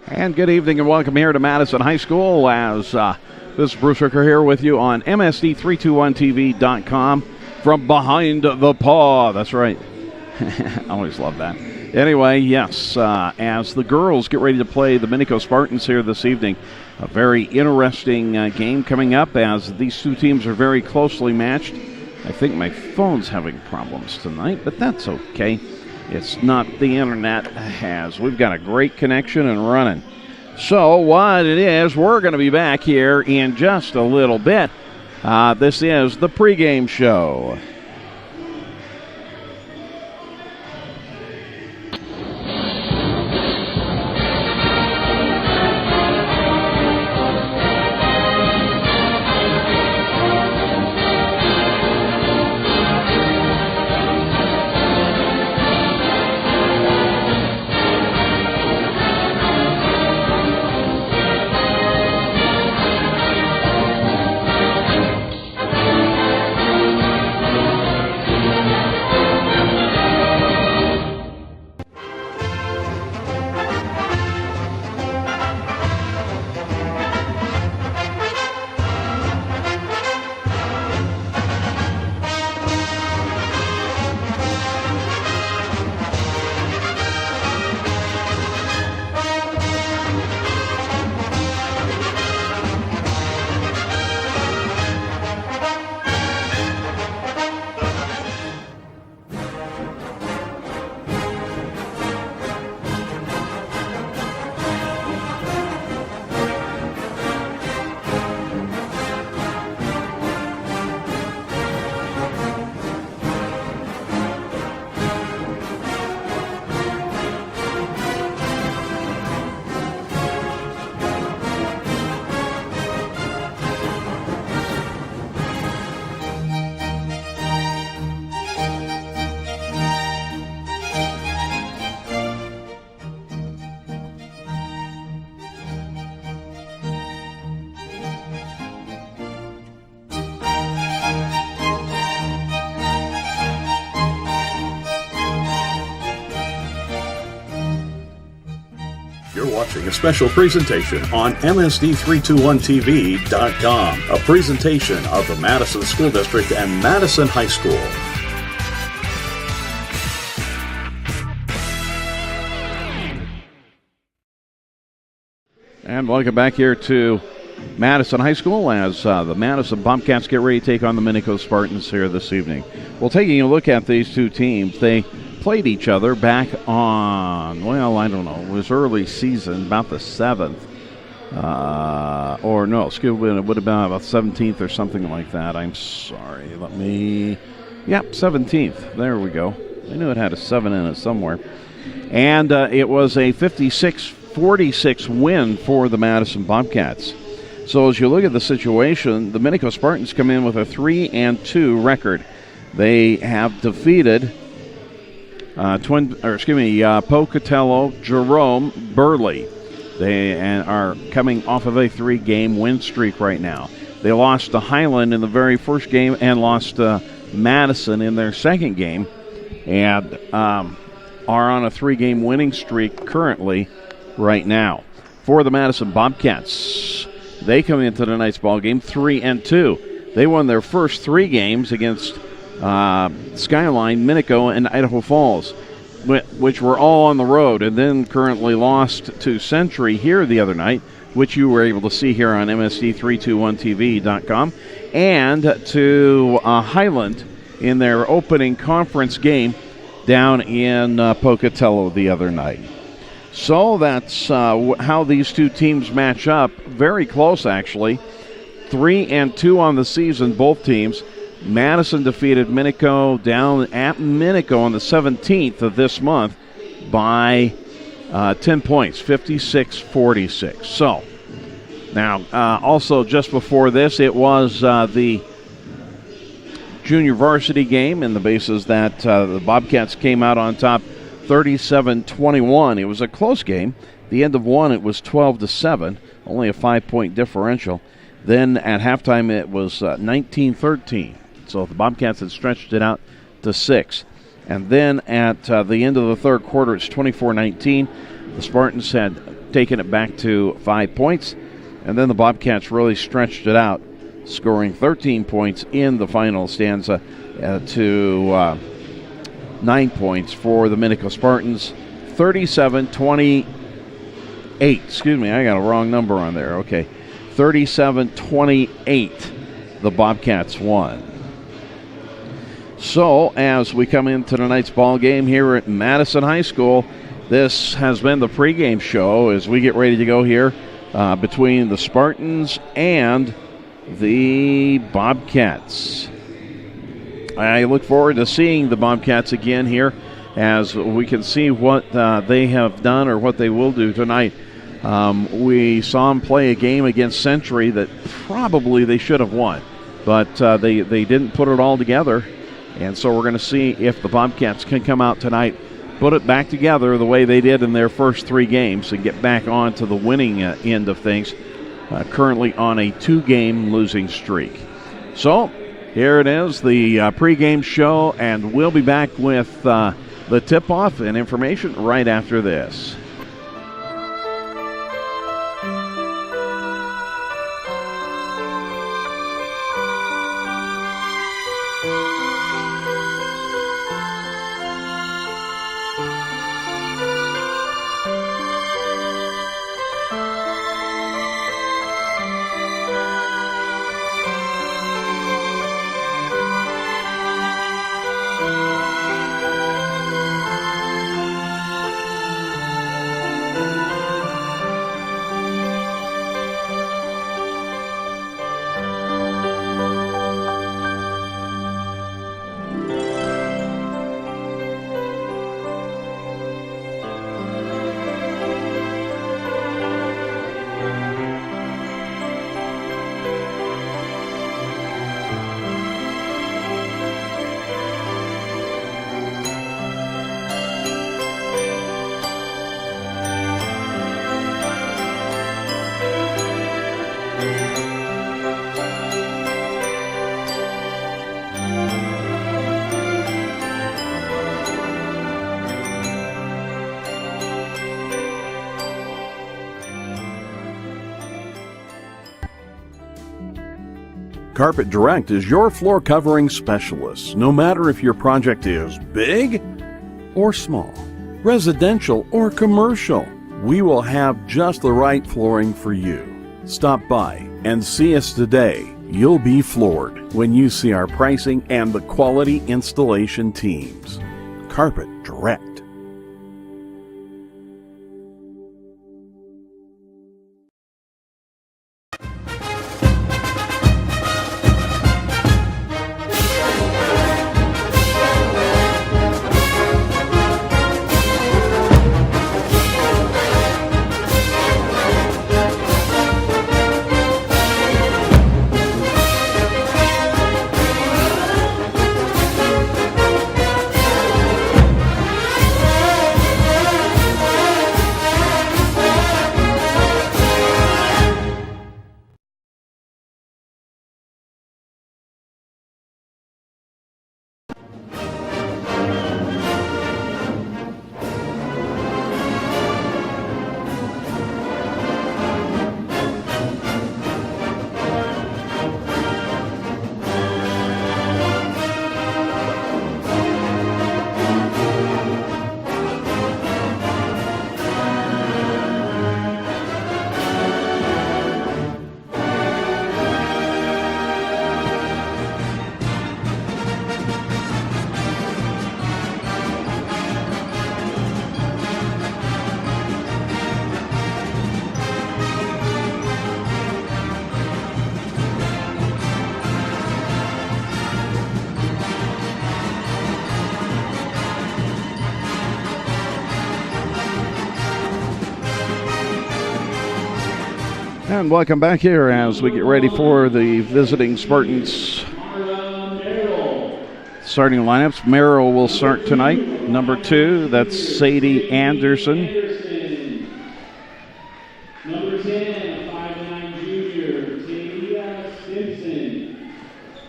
And good evening and welcome here to Madison High School as this is Bruce Ricker here with you on MSD321TV.com from behind the paw. That's right. I always love that. Anyway, yes, as the girls get ready to play the Minico Spartans here this evening, a very interesting game coming up as these two teams are very closely matched. I think my phone's having problems tonight, but that's okay. It's not the internet, as we've got a great connection and running. So what it is, we're going to be back here in just a little bit. This is the pregame show. Watching a special presentation on MSD321TV.com, a presentation of the Madison School District and Madison High School. And welcome back here to Madison High School as the Madison Bobcats get ready to take on the Minico Spartans here this evening. Well, taking a look at these two teams, they played each other back on, well, I don't know, it was early season, about the 7th. Or no, excuse me, it would have been about 17th or something like that. I'm sorry. Yep, 17th. There we go. I knew it had a 7 in it somewhere. And it was a 56-46 win for the Madison Bobcats. So as you look at the situation, the Minico Spartans come in with a 3-2 record. They have defeated Pocatello, Jerome, Burley. They are coming off of a 3-game win streak right now. They lost to Highland in the very first game and lost to Madison in their second game, and are on a 3-game winning streak currently right now. For the Madison Bobcats, they come into tonight's ball game 3-2. They won their first 3 games against Skyline, Minico, and Idaho Falls, which were all on the road, and then currently lost to Century here the other night, which you were able to see here on MSD321TV.com, and to Highland in their opening conference game down in Pocatello the other night. So that's how these two teams match up. Very close, actually. 3-2 on the season, both teams. Madison defeated Minico down at Minico on the 17th of this month by 10 points, 56-46. So, now, also just before this, it was the junior varsity game, and the basis that the Bobcats came out on top 37-21. It was a close game. The end of one, it was 12-7, only a 5-point differential. Then at halftime, it was 19-13. So the Bobcats had stretched it out to 6. And then at the end of the third quarter, it's 24-19. The Spartans had taken it back to 5 points, and then the Bobcats really stretched it out, scoring 13 points in the final stanza to 9 points for the Minico Spartans. 37-28. Excuse me, I got a wrong number on there. Okay. 37-28. The Bobcats won. So, as we come into tonight's ball game here at Madison High School, this has been the pregame show as we get ready to go here between the Spartans and the Bobcats. I look forward to seeing the Bobcats again here as we can see what they have done or what they will do tonight. We saw them play a game against Century that probably they should have won, but they didn't put it all together. And so we're going to see if the Bobcats can come out tonight, put it back together the way they did in their first 3 games and get back onto the winning end of things, currently on a 2-game losing streak. So here it is, the pregame show, and we'll be back with the tip-off and information right after this. Carpet Direct is your floor covering specialist. No matter if your project is big or small, residential or commercial, we will have just the right flooring for you. Stop by and see us today. You'll be floored when you see our pricing and the quality installation teams. Carpet Direct. And welcome back here as we get ready for the visiting Spartans starting lineups. Merrill will start tonight. Number 2, that's Sadie Anderson. Number 10, 5'9" junior, Talia Simpson.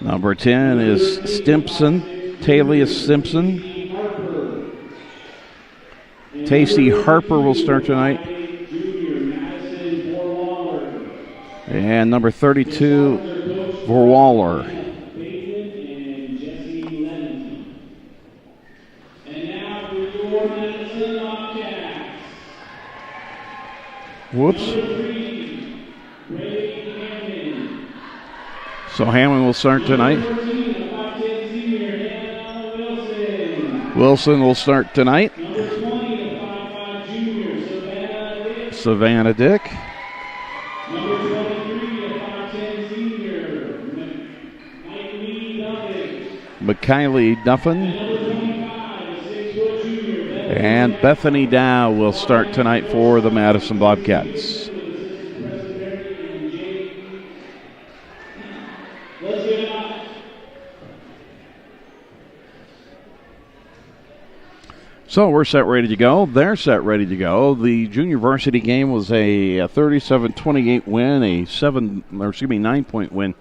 Number 10 is Talia Simpson. Tacey Harper will start tonight. And number 32, Verwaller. Whoops. So Hammond will start tonight. Wilson will start tonight. Savannah Dick. McKiley Duffin. And Bethany Dow will start tonight for the Madison Bobcats. So we're set, ready to go. They're set, ready to go. The junior varsity game was a 37-28 win, a 9-point win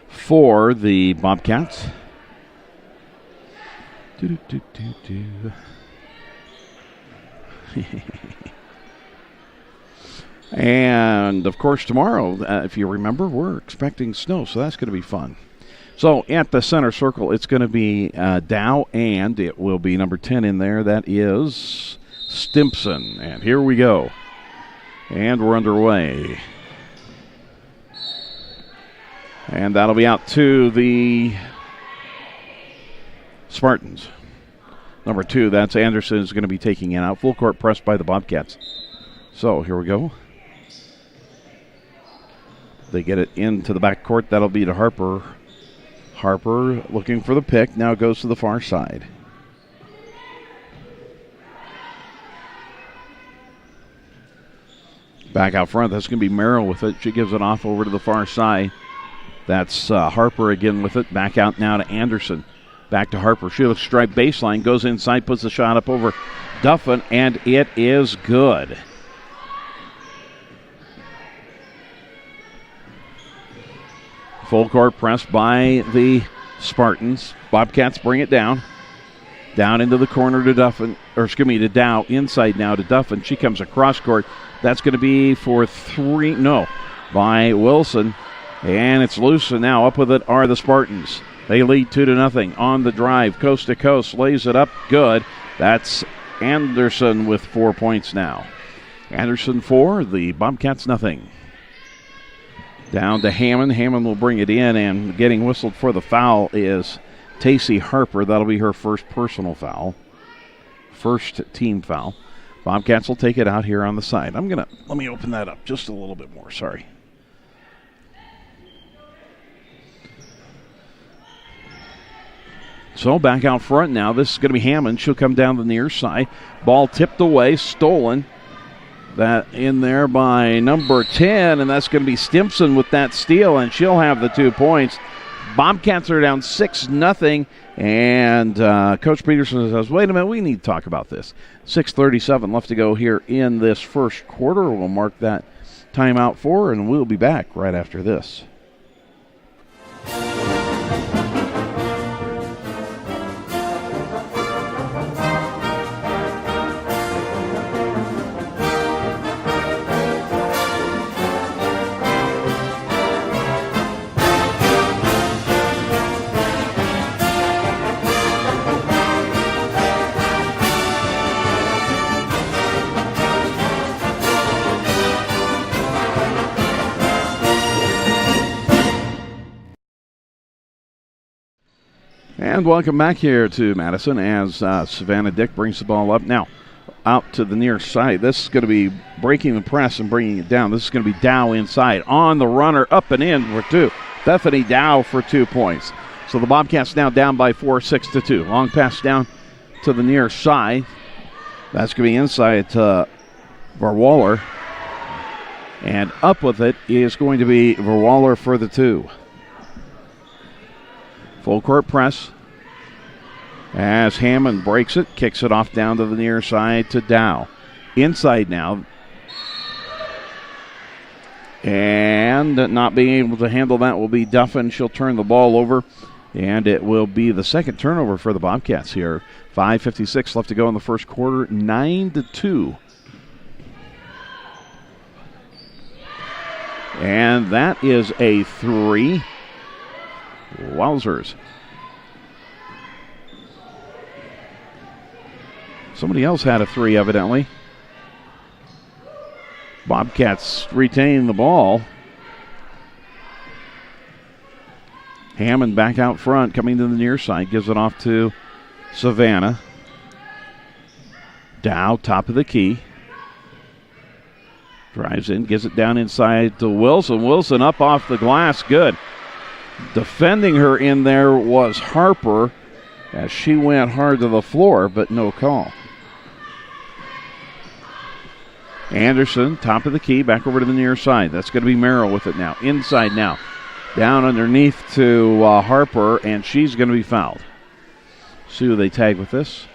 for the Bobcats. And of course tomorrow, if you remember, we're expecting snow, so that's going to be fun. So at the center circle, it's going to be Dow, and it will be number 10 in there. That is Stimpson. And here we go. And we're underway. And that'll be out to the Spartans. Number 2, that's Anderson, is going to be taking it out. Full court press by the Bobcats. So here we go. They get it into the back court. That'll be to Harper. Harper looking for the pick. Now goes to the far side. Back out front. That's going to be Merrill with it. She gives it off over to the far side. That's Harper again with it. Back out now to Anderson. Back to Harper. She'll strike baseline. Goes inside. Puts the shot up over Duffin. And it is good. Full court press by the Spartans. Bobcats bring it down. Down into the corner to Duffin, to Dow. Inside now to Duffin. She comes across court. That's going to be for 3, by Wilson. And it's loose, and now up with it are the Spartans. They lead 2-0 on the drive. Coast to coast. Lays it up. Good. That's Anderson with 4 points now. Anderson 4, the Bobcats nothing. Down to Hammond. Hammond will bring it in, and getting whistled for the foul is Tacey Harper. That'll be her first personal foul. First team foul. Bobcats will take it out here on the side. Let me open that up just a little bit more. Sorry. So back out front now. This is going to be Hammond. She'll come down the near side. Ball tipped away, stolen. That in there by number 10, and that's going to be Stimpson with that steal, and she'll have the 2 points. Bobcats are down 6-0, and Coach Peterson says, wait a minute, we need to talk about this. 6:37 left to go here in this first quarter. We'll mark that timeout for, and we'll be back right after this. And welcome back here to Madison as Savannah Dick brings the ball up. Now, out to the near side. This is going to be breaking the press and bringing it down. This is going to be Dow inside. On the runner, up and in for 2. Bethany Dow for 2 points. So the Bobcats now down by 4, 6-2. Long pass down to the near side. That's going to be inside to Verwaller. And up with it is going to be Verwaller for the 2. Full court press. As Hammond breaks it, kicks it off down to the near side to Dow. Inside now. And not being able to handle that will be Duffin. She'll turn the ball over. And it will be the second turnover for the Bobcats here. 5:56 left to go in the first quarter, 9-2. And that is a 3. Wowzers. Somebody else had a 3, evidently. Bobcats retain the ball. Hammond back out front, coming to the near side, gives it off to Savannah. Dow, top of the key. Drives in, gives it down inside to Wilson. Wilson up off the glass, good. Defending her in there was Harper as she went hard to the floor, but no call. Anderson, top of the key, back over to the near side. That's going to be Merrill with it now. Inside now. Down underneath to Harper, and she's going to be fouled. See who they tag with this.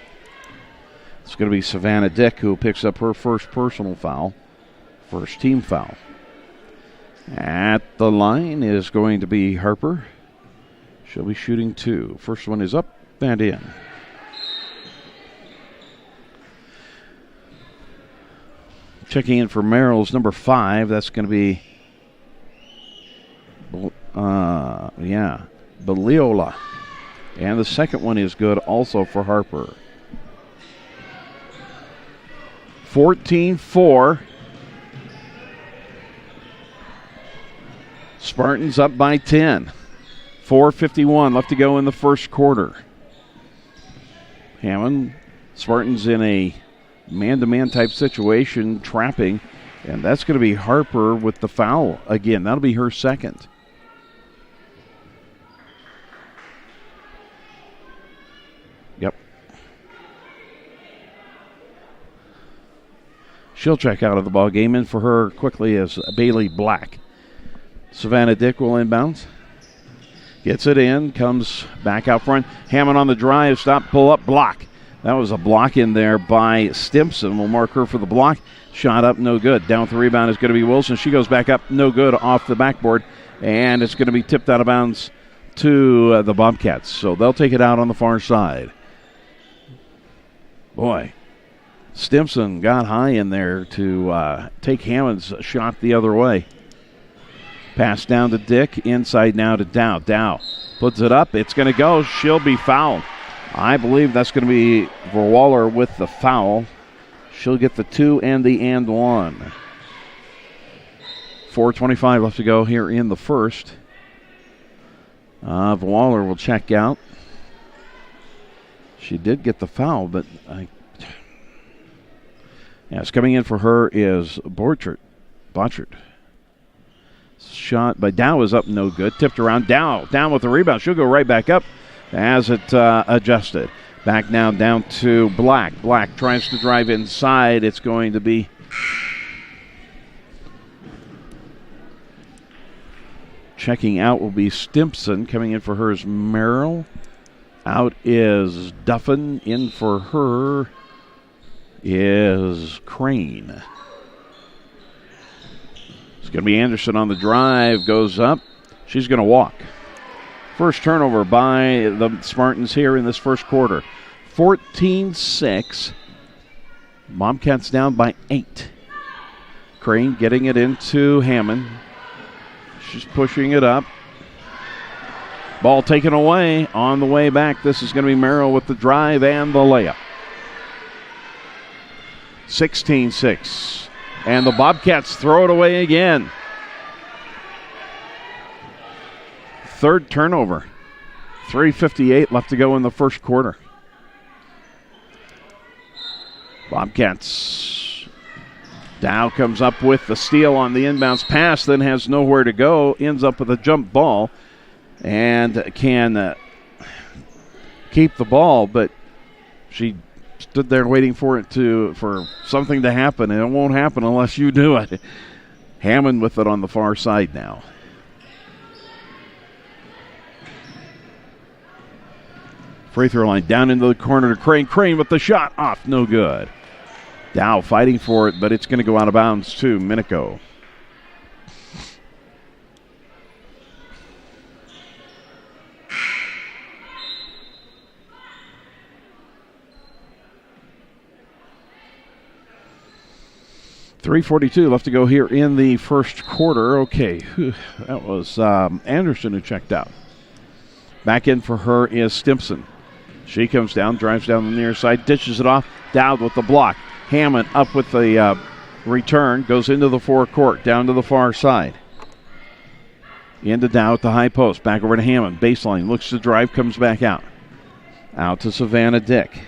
It's going to be Savannah Dick, who picks up her first personal foul. First team foul. At the line is going to be Harper. She'll be shooting 2. First one is up and in. Checking in for Merrill's number 5. That's going to be Beliola. And the second one is good also for Harper. 14-4. Spartans up by 10. 4:51 left to go in the first quarter. Hammond, Spartans in a man-to-man type situation, trapping, and that's going to be Harper with the foul again. That'll be her second. Yep. She'll check out of the ball game. In for her quickly is Bailey Black. Savannah Dick will inbounds. Gets it in, comes back out front. Hammond on the drive, stop, pull up, block. That was a block in there by Stimson. We'll mark her for the block. Shot up, no good. Down with the rebound is going to be Wilson. She goes back up, no good, off the backboard. And it's going to be tipped out of bounds to the Bobcats. So they'll take it out on the far side. Boy, Stimson got high in there to take Hammond's shot the other way. Pass down to Dick. Inside now to Dow. Dow puts it up. It's going to go. She'll be fouled. I believe that's going to be Verwaller with the foul. She'll get the 2 and the and 1. 4:25 left to go here in the first. Verwaller will check out. She did get the foul, but yes, coming in for her is Borchert. Shot by Dow is up, no good. Tipped around. Dow down with the rebound. She'll go right back up as it adjusted. Back now down to Black. Black tries to drive inside. It's going to be checking out will be Stimson. Coming in for her is Merrill. Out is Duffin. In for her is Crane. Going to be Anderson on the drive, goes up. She's going to walk. First turnover by the Spartans here in this first quarter. 14-6. Bobcats down by 8. Crane getting it into Hammond. She's pushing it up. Ball taken away on the way back. This is going to be Merrill with the drive and the layup. 16-6. And the Bobcats throw it away again. Third turnover. 3:58 left to go in the first quarter. Bobcats. Dow comes up with the steal on the inbounds pass, then has nowhere to go. Ends up with a jump ball and can keep the ball, but she stood there waiting for something to happen, and it won't happen unless you do it. Hammond with it on the far side now. Free throw line down into the corner to Crane. Crane with the shot off, no good. Dow fighting for it, but it's going to go out of bounds to Minico. 3:42 left to go here in the first quarter. Okay, that was Anderson who checked out. Back in for her is Stimpson. She comes down, drives down the near side, dishes it off. Dowd with the block. Hammond up with the return, goes into the forecourt, down to the far side. Into Dowd at the high post, back over to Hammond. Baseline, looks to drive, comes back out. Out to Savannah Dick.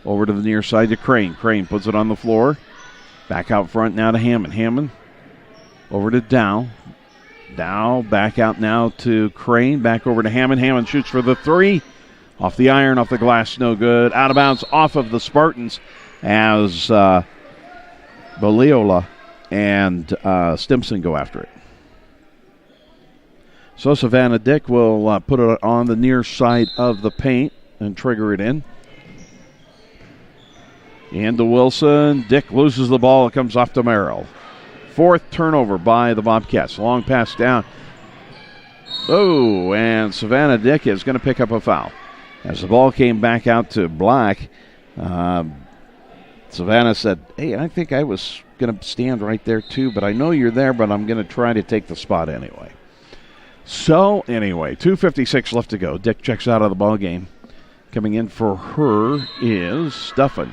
Over to the near side to Crane. Crane puts it on the floor. Back out front now to Hammond. Hammond over to Dow. Dow back out now to Crane. Back over to Hammond. Hammond shoots for the three. Off the iron, off the glass, no good. Out of bounds off of the Spartans as Baliola and Stimpson go after it. So Savannah Dick will put it on the near side of the paint and trigger it in. And to Wilson. Dick loses the ball. It comes off to Merrill. Fourth turnover by the Bobcats. Long pass down. Oh, and Savannah Dick is going to pick up a foul. As the ball came back out to Black, Savannah said, hey, I think I was going to stand right there too, but I know you're there, but I'm going to try to take the spot anyway. So, anyway, 2:56 left to go. Dick checks out of the ball game. Coming in for her is Stuffin.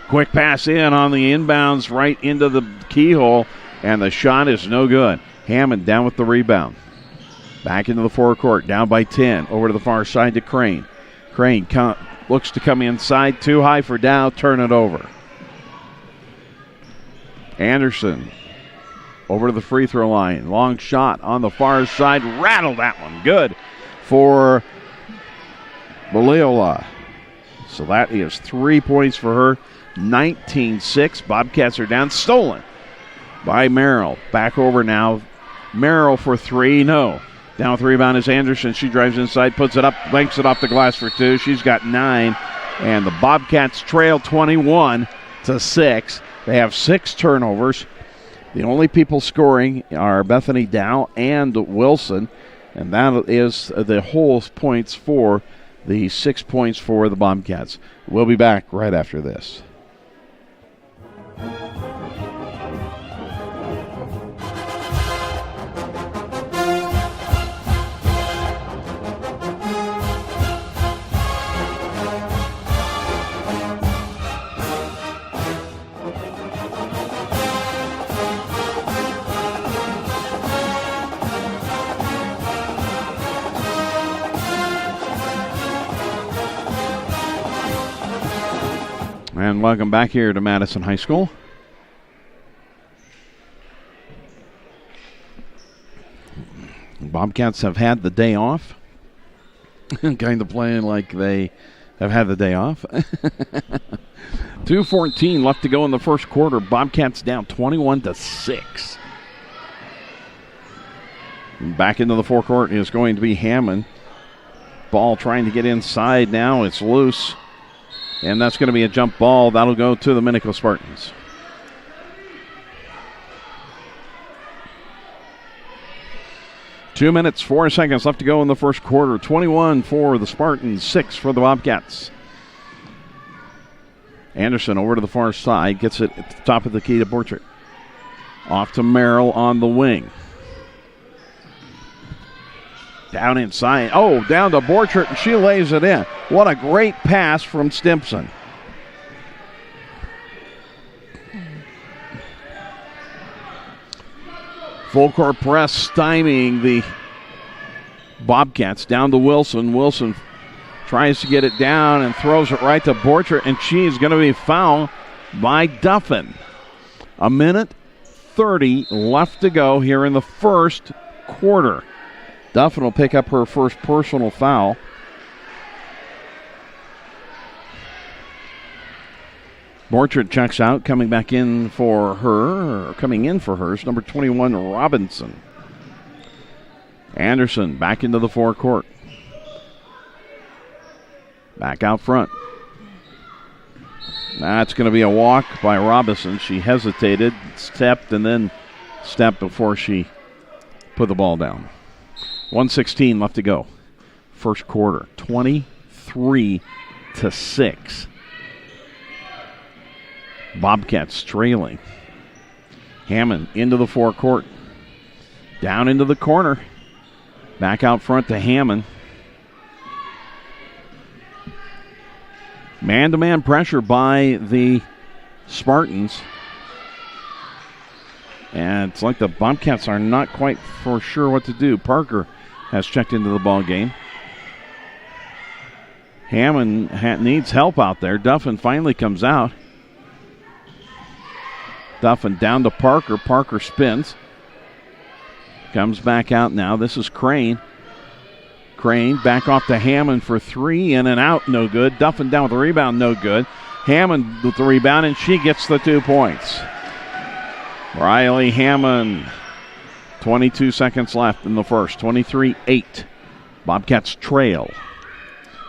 Quick pass in on the inbounds right into the keyhole, and the shot is no good. Hammond down with the rebound. Back into the forecourt, down by 10. Over to the far side to Crane. Crane looks to come inside. Too high for Dow. Turn it over. Anderson over to the free throw line. Long shot on the far side. Rattled that one. Good for Baliola. So that is 3 points for her. 19-6. Bobcats are down. Stolen by Merrill. Back over now. Merrill for three. No. Down with the rebound is Anderson. She drives inside, puts it up, banks it off the glass for two. She's got 9. And the Bobcats trail 21-6. They have 6 turnovers. The only people scoring are Bethany Dow and Wilson. And that is the whole points for the 6 points for the Bobcats. We'll be back right after this. And welcome back here to Madison High School. Bobcats have had the day off. Kind of playing like they have had the day off. 2:14 left to go in the first quarter. Bobcats down 21-6. Back into the forecourt is going to be Hammond. Ball trying to get inside now. It's loose. And that's going to be a jump ball. That'll go to the Minico Spartans. Two minutes, 4 seconds left to go in the first quarter. 21 for the Spartans, 6 for the Bobcats. Anderson over to the far side. Gets it at the top of the key to Borchert. Off to Merrill on the wing. Down inside. Oh, down to Borchert, and she lays it in. What a great pass from Stimpson. Full court press stymieing the Bobcats. Down to Wilson. Wilson tries to get it down and throws it right to Borchert, and she's going to be fouled by Duffin. 1:30 left to go here in the first quarter. Duffin will pick up her first personal foul. Borchert checks out. Coming in for her is number 21, Robinson. Anderson back into the forecourt. Back out front. That's going to be a walk by Robinson. She hesitated, stepped, and then stepped before she put the ball down. 1:16 left to go. First quarter, 23-6. Bobcats trailing. Hammond into the forecourt. Down into the corner. Back out front to Hammond. Man-to-man pressure by the Spartans. And it's like the Bobcats are not quite for sure what to do. Parker has checked into the ball game. Hammond needs help out there. Duffin finally comes out. Duffin down to Parker. Parker spins. Comes back out now. This is Crane. Crane back off to Hammond for three. In and out, no good. Duffin down with the rebound, no good. Hammond with the rebound, and she gets the 2 points. Riley Hammond, 22 seconds left in the first. 23-8. Bobcats trail.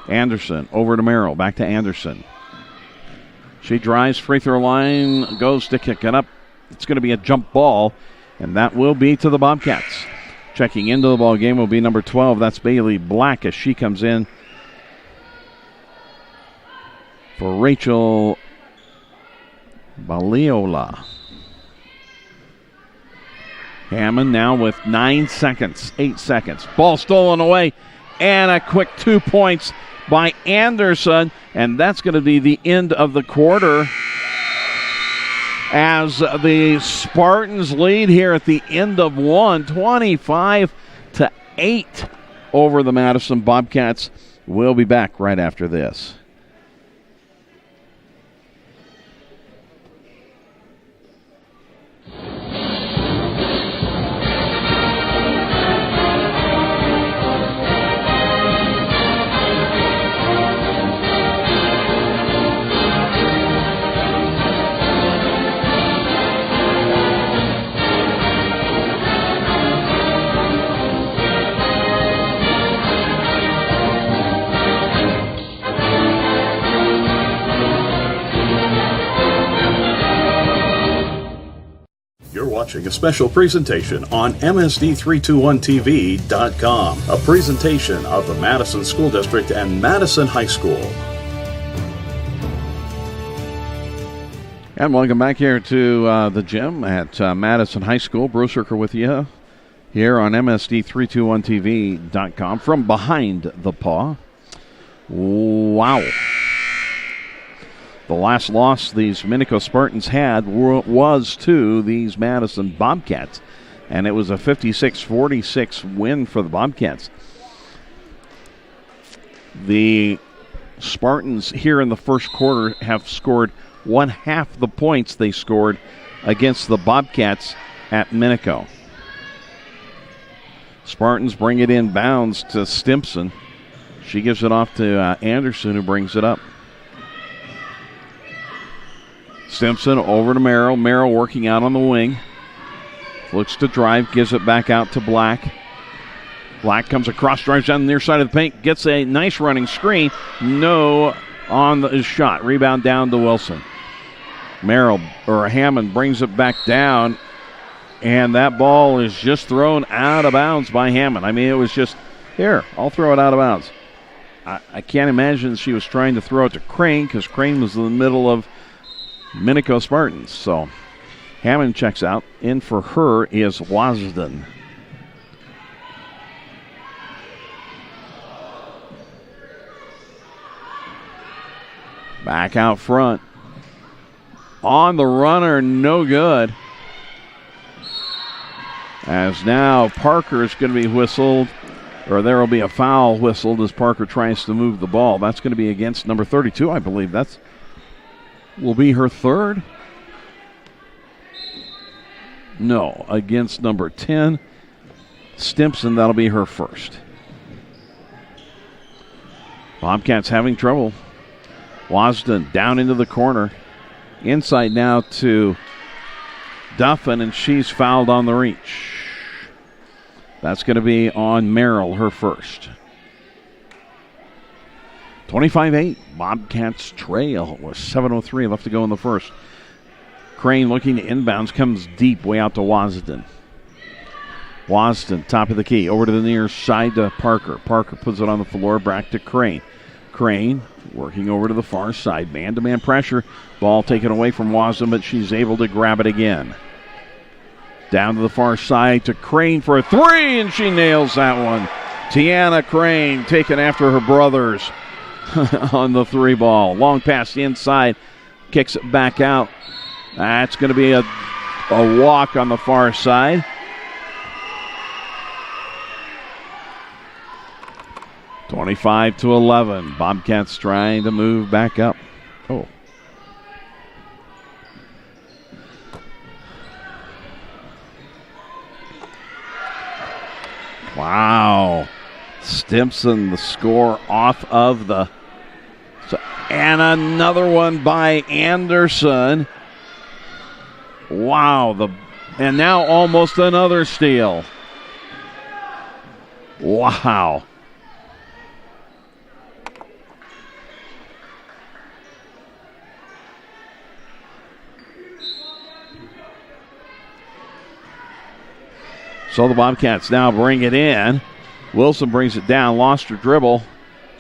Anderson over to Merrill. Back to Anderson. She drives, free throw line, goes to kick it up. It's going to be a jump ball, and that will be to the Bobcats. Checking into the ball game will be number 12. That's Bailey Black as she comes in for Rachel Baliola. Hammond now with 9 seconds, 8 seconds. Ball stolen away, and a quick 2 points by Anderson, and that's going to be the end of the quarter as the Spartans lead here at the end of one, 25-8 over the Madison Bobcats. We'll be back right after this. Watching a special presentation on MSD321TV.com, a presentation of the Madison School District and Madison High School. And welcome back here to the gym at Madison High School. Bruce Erker with you here on MSD321TV.com from behind the paw. Wow. The last loss these Minico Spartans had was to these Madison Bobcats, and it was a 56-46 win for the Bobcats. The Spartans here in the first quarter have scored 1/2 the points they scored against the Bobcats at Minico. Spartans bring it in bounds to Stimson. She gives it off to Anderson, who brings it up. Stimson over to Merrill. Merrill working out on the wing. Looks to drive, gives it back out to Black. Black comes across, drives down the near side of the paint, gets a nice running screen. No on the shot. Rebound down to Wilson. Hammond brings it back down, and that ball is just thrown out of bounds by Hammond. I mean, it was just, here, I'll throw it out of bounds. I can't imagine she was trying to throw it to Crane, because Crane was in the middle of Minico Spartans. So Hammond checks out. In for her is Wasden. Back out front. On the runner, no good. As now Parker is going to be whistled, or there will be a foul whistled as Parker tries to move the ball. That's going to be against number 32, I believe. That's will be her third. No, against number 10, Stimson. That'll be her first. Bobcats having trouble. Wasden down into the corner. Inside now to Duffin, and she's fouled on the reach. That's going to be on Merrill, her first. 25-8, Bobcats trail with 7:03 left to go in the first. Crane looking to inbounds, comes deep way out to Wasden. Wasden, top of the key, over to the near side to Parker. Parker puts it on the floor, back to Crane. Crane working over to the far side. Man-to-man pressure. Ball taken away from Wasden, but she's able to grab it again. Down to the far side to Crane for a three, and she nails that one. Tiana Crane taken after her brothers on the three ball. Long pass inside. Kicks it back out. That's going to be a walk on the far side. (25-11). Bobcats trying to move back up. Oh. Wow. Stimson, the score off of the... And another one by Anderson. Wow. And now almost another steal. Wow. So the Bobcats now bring it in. Wilson brings it down, lost her dribble,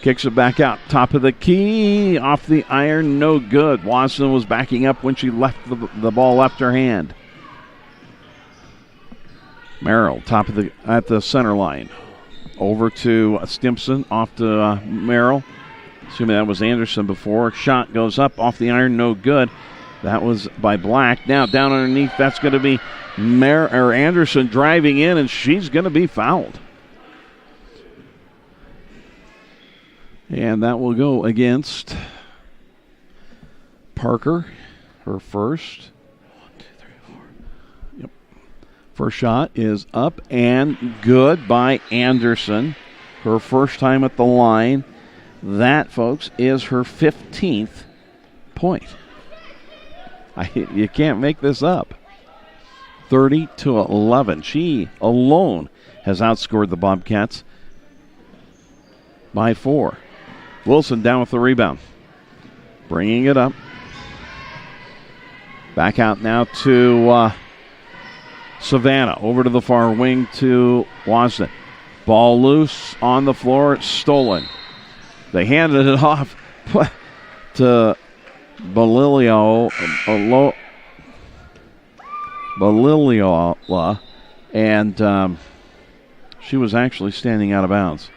kicks it back out. Top of the key, off the iron, no good. Wasden was backing up when she left the ball left her hand. Merrill, at the center line. Over to Stimson, off to Merrill. Assuming that was Anderson before. Shot goes up, off the iron, no good. That was by Black. Now down underneath, that's going to be Anderson driving in, and she's going to be fouled. And that will go against Parker, her first. 1, 2, 3, 4. Yep. First shot is up and good by Anderson. Her first time at the line. That, folks, is her 15th point. You can't make this up. 30-11. She alone has outscored the Bobcats by 4. Wilson down with the rebound. Bringing it up. Back out now to Savannah. Over to the far wing to Wasden. Ball loose on the floor. Stolen. They handed it off to Baliliola, and she was actually standing out of bounds.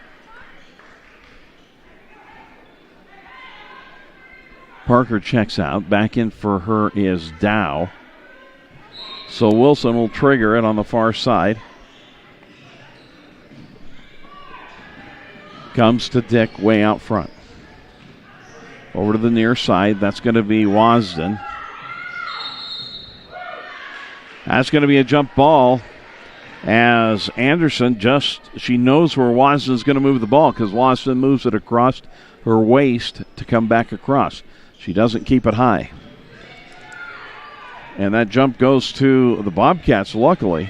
Parker checks out. Back in for her is Dow. So Wilson will trigger it on the far side. Comes to Dick way out front. Over to the near side. That's going to be Wasden. That's going to be a jump ball as Anderson she knows where Wasden's going to move the ball because Wasden moves it across her waist to come back across. She doesn't keep it high. And that jump goes to the Bobcats, luckily.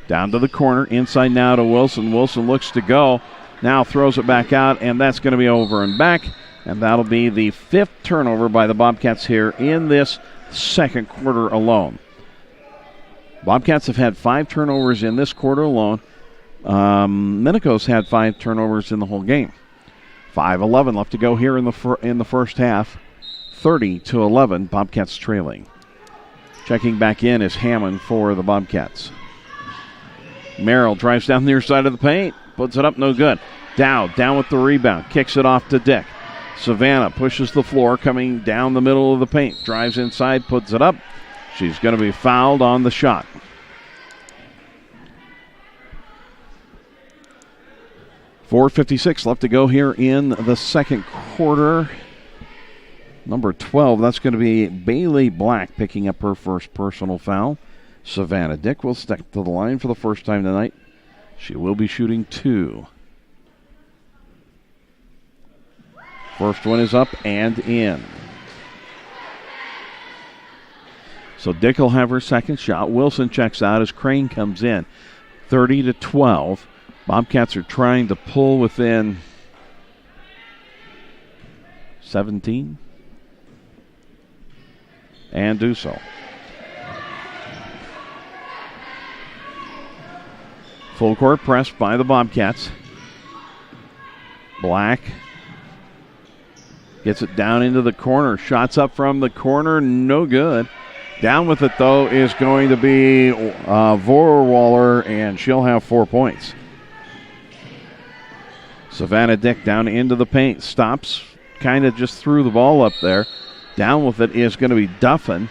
Down to the corner. Inside now to Wilson. Wilson looks to go. Now throws it back out, and that's going to be over and back. And that'll be the 5th turnover by the Bobcats here in this second quarter alone. Bobcats have had 5 turnovers in this quarter alone. Minico's had 5 turnovers in the whole game. 5:11 left to go here in the first half. 30-11, Bobcats trailing. Checking back in is Hammond for the Bobcats. Merrill drives down the near side of the paint. Puts it up, no good. Dow down with the rebound. Kicks it off to Dick. Savannah pushes the floor, coming down the middle of the paint. Drives inside, puts it up. She's going to be fouled on the shot. .4:56 left to go here in the second quarter. Number 12, that's going to be Bailey Black picking up her first personal foul. Savannah Dick will step to the line for the first time tonight. She will be shooting 2. First one is up and in. So Dick will have her second shot. Wilson checks out as Crane comes in. 30-12. Bobcats are trying to pull within 17 and do so. Full court press by the Bobcats. Black Gets it down into the corner. Shots up from the corner, no good. Down with it, though, is going to be Vorwaller, and she'll have 4 points. Savannah Dick down into the paint. Stops, kind of just threw the ball up there. Down with it is going to be Duffin.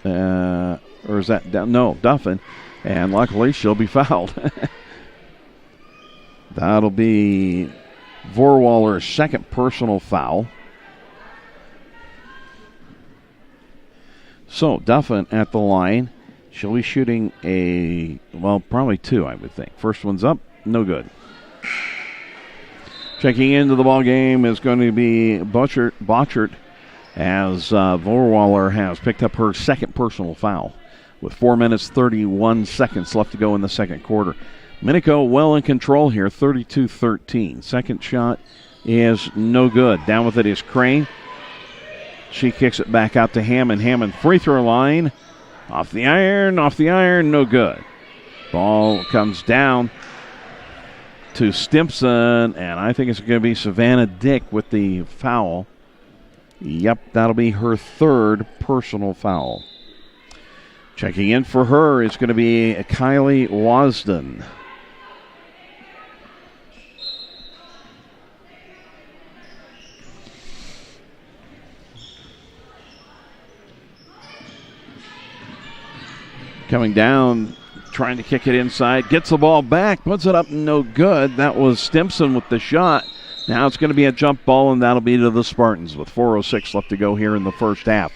Or is that down? No, Duffin. And luckily, she'll be fouled. That'll be Vorwaller's second personal foul. So, Duffin at the line. She'll be shooting probably 2, I would think. First one's up, no good. Checking into the ball game is going to be Bochert as Vorwaller has picked up her second personal foul with 4 minutes, 31 seconds left to go in the second quarter. Minico well in control here, 32-13. Second shot is no good. Down with it is Crane. She kicks it back out to Hammond. Hammond free throw line. Off the iron, no good. Ball comes down to Stimson, and I think it's going to be Savannah Dick with the foul. Yep, that'll be her third personal foul. Checking in for her is going to be Kylie Wasden. Coming down, trying to kick it inside, gets the ball back, puts it up, no good. That was Stimson with the shot. Now it's going to be a jump ball, and that'll be to the Spartans with 4:06 left to go here in the first half.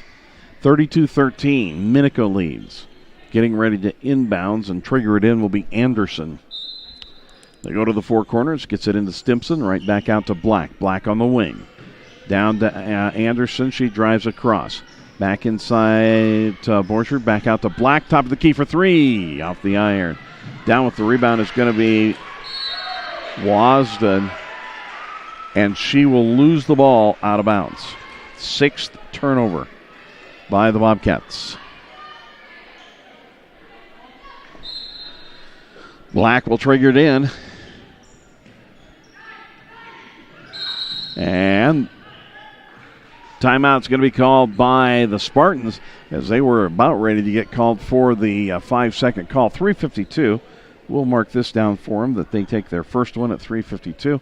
32-13, Minico leads. Getting ready to inbounds and trigger it in will be Anderson. They go to the four corners, gets it into Stimson, right back out to Black. Black on the wing. Down to Anderson, she drives across. Back inside to Borchard, back out to Black. Top of the key for three, off the iron. Down with the rebound is going to be Wasden, and she will lose the ball out of bounds. Sixth turnover by the Bobcats. Black will trigger it in. And timeout's going to be called by the Spartans as they were about ready to get called for the 5-second call. 3:52. We'll mark this down for them that they take their first one at 3:52.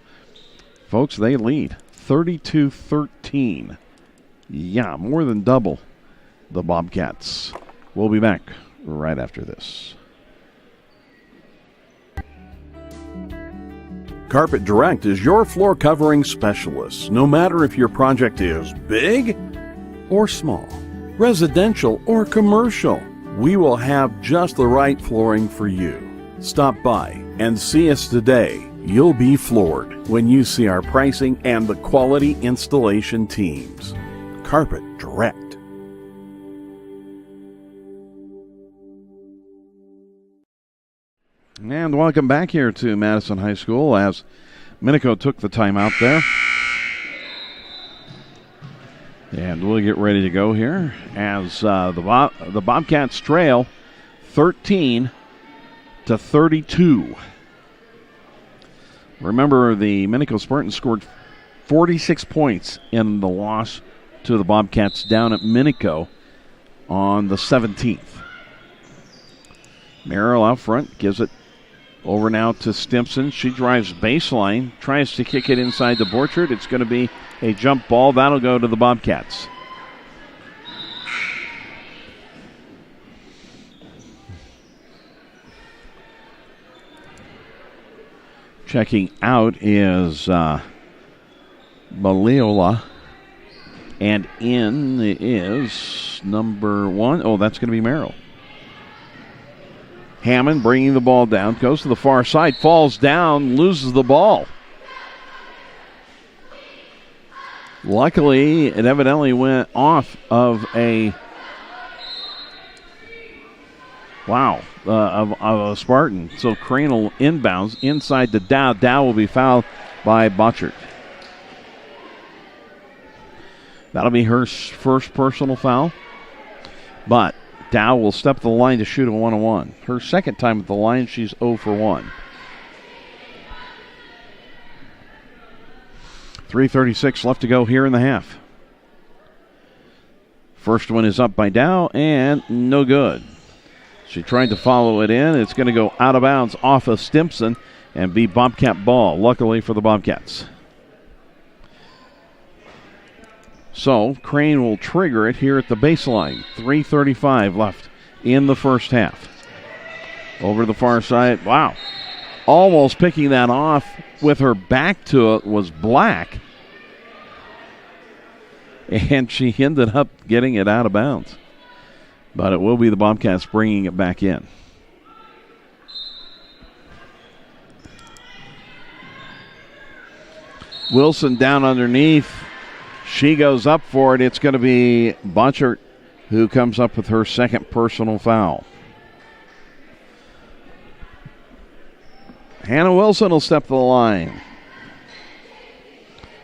Folks, they lead 32-13. Yeah, more than double the Bobcats. We'll be back right after this. Carpet Direct is your floor covering specialist. No matter if your project is big or small, residential or commercial, we will have just the right flooring for you. Stop by and see us today. You'll be floored when you see our pricing and the quality installation teams. Carpet Direct. And welcome back here to Madison High School as Minico took the timeout there. And we'll get ready to go here as the Bobcats trail 13-32. Remember, the Minico Spartans scored 46 points in the loss to the Bobcats down at Minico on the 17th. Merrill out front, gives it over now to Stimson. She drives baseline, tries to kick it inside the Borchard. It's going to be a jump ball. That'll go to the Bobcats. Checking out is Baliola. And in is number 1. Oh, that's going to be Merrill. Hammond bringing the ball down, goes to the far side, falls down, loses the ball. Luckily, it evidently went off of a of a Spartan. So Crane will inbounds inside to Dow. Dow will be fouled by Bochert. That'll be her first personal foul. But Dow will step to the line to shoot a 1-on-1. Her second time at the line, she's 0 for 1. 3:36 left to go here in the half. First one is up by Dow and no good. She tried to follow it in. It's going to go out of bounds off of Stimpson and be Bobcat ball, luckily for the Bobcats. So Crane will trigger it here at the baseline. 3:35 left in the first half. Over to the far side. Wow. Almost picking that off with her back to it was Black. And she ended up getting it out of bounds. But it will be the Bobcats bringing it back in. Wilson down underneath. She goes up for it. It's going to be Butchert who comes up with her second personal foul. Hannah Wilson will step to the line.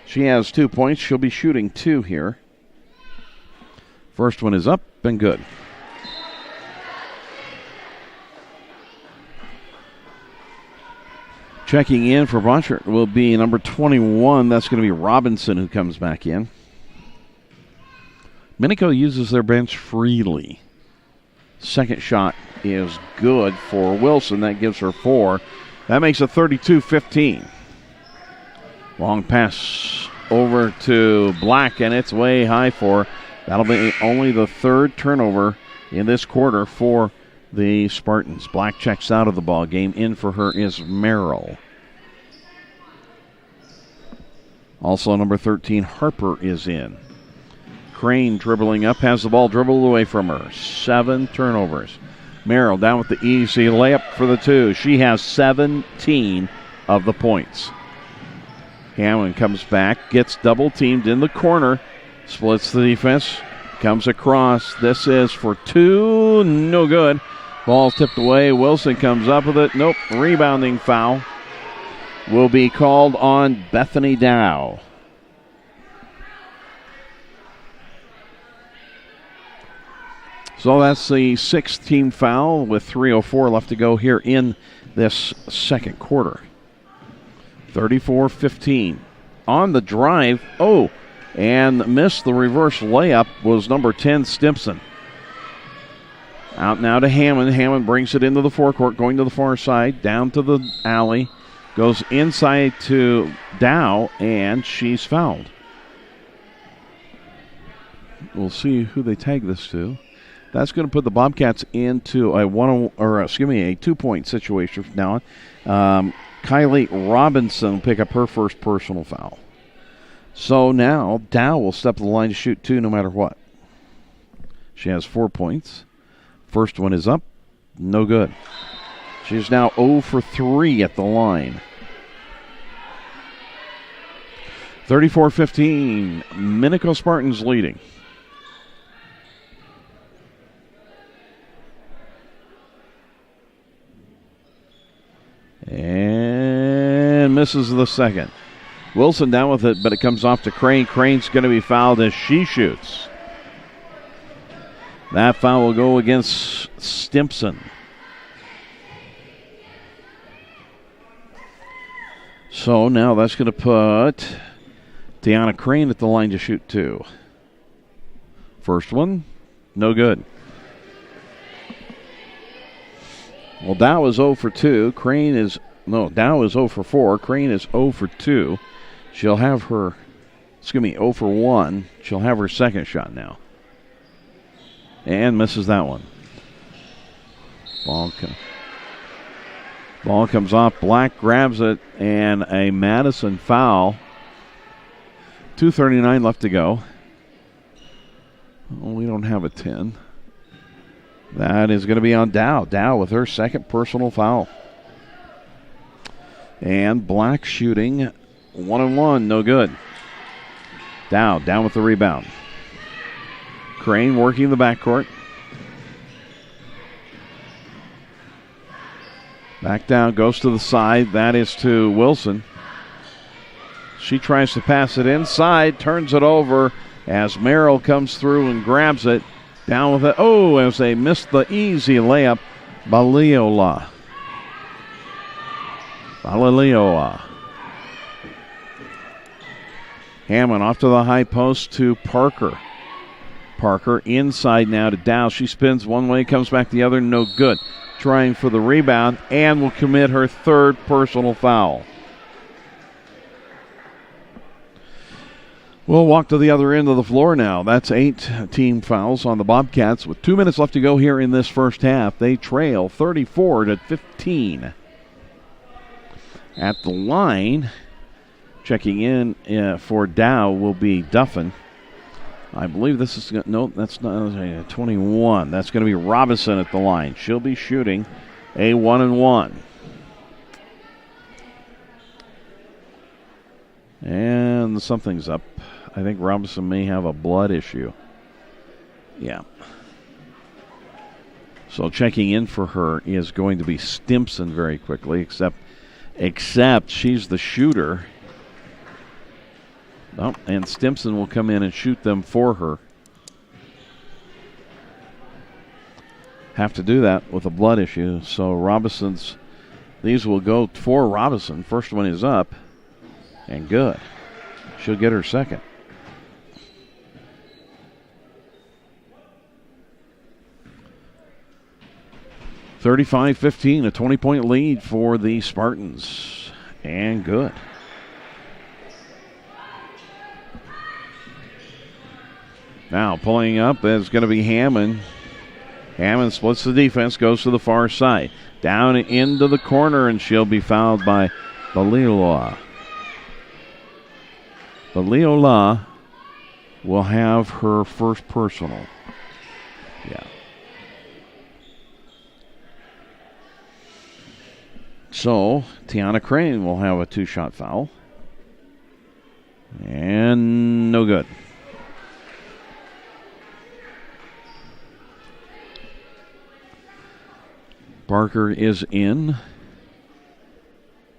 She has 2 points. She'll be shooting 2 here. First one is up and good. Checking in for Butchert will be number 21. That's going to be Robinson who comes back in. Minico uses their bench freely. Second shot is good for Wilson. That gives her 4. That makes it 32-15. Long pass over to Black, and it's way high for. That'll be only the third turnover in this quarter for the Spartans. Black checks out of the ball game. In for her is Merrill. Also number 13, Harper is in. Crane dribbling up, has the ball dribbled away from her. 7 turnovers. Merrill down with the easy layup for the 2. She has 17 of the points. Hammond comes back, gets double teamed in the corner, splits the defense, comes across. This is for 2, no good. Ball tipped away. Wilson comes up with it. Nope, rebounding foul will be called on Bethany Dow. So that's the 6th team foul with 3:04 left to go here in this second quarter. 34-15. On the drive, and missed the reverse layup was number 10, Stimpson. Out now to Hammond. Hammond brings it into the forecourt, going to the far side, down to the alley. Goes inside to Dow, and she's fouled. We'll see who they tag this to. That's going to put the Bobcats into a 2-point situation from now on. Kylie Robinson will pick up her first personal foul. So now Dow will step to the line to shoot 2 no matter what. She has 4 points. First one is up. No good. She's now 0 for 3 at the line. 34-15. Minico Spartans leading. And misses the second. Wilson down with it, but it comes off to Crane. Crane's going to be fouled as she shoots. That foul will go against Stimpson. So now that's going to put Deanna Crane at the line to shoot 2. First one, no good. Well, Dow is 0 for 2. Dow is 0 for 4. Crane is 0 for 2. She'll have her, 0 for 1. She'll have her second shot now. And misses that one. Ball comes off. Black grabs it, and a Madison foul. 2:39 left to go. Oh, we don't have a 10. That is going to be on Dow. Dow with her second personal foul. And Black shooting 1-1, no good. Dow down with the rebound. Crane working the backcourt. Back down, goes to the side. That is to Wilson. She tries to pass it inside, turns it over as Merrill comes through and grabs it. Down with it. As they missed the easy layup, Baliola. Hammond off to the high post to Parker. Parker inside now to Dow. She spins one way, comes back the other, no good. Trying for the rebound and will commit her third personal foul. We'll walk to the other end of the floor now. That's 8 team fouls on the Bobcats with 2 minutes left to go here in this first half. They trail 34-15. At the line, checking in for Dow will be Duffin. I believe this is, no, that's not 21. That's going to be Robinson at the line. She'll be shooting a 1-and-1. And something's up. I think Robinson may have a blood issue. Yeah. So checking in for her is going to be Stimpson very quickly, except she's the shooter. Oh, and Stimpson will come in and shoot them for her. Have to do that with a blood issue. So these will go for Robinson. First one is up and good. She'll get her second. (35-15), a 20-point lead for the Spartans. And good. Now pulling up is going to be Hammond. Hammond splits the defense, goes to the far side. Down into the corner, and she'll be fouled by Baliola. Baliola will have her first personal. Yeah. So, Tiana Crane will have a 2-shot foul. And no good. Parker is in.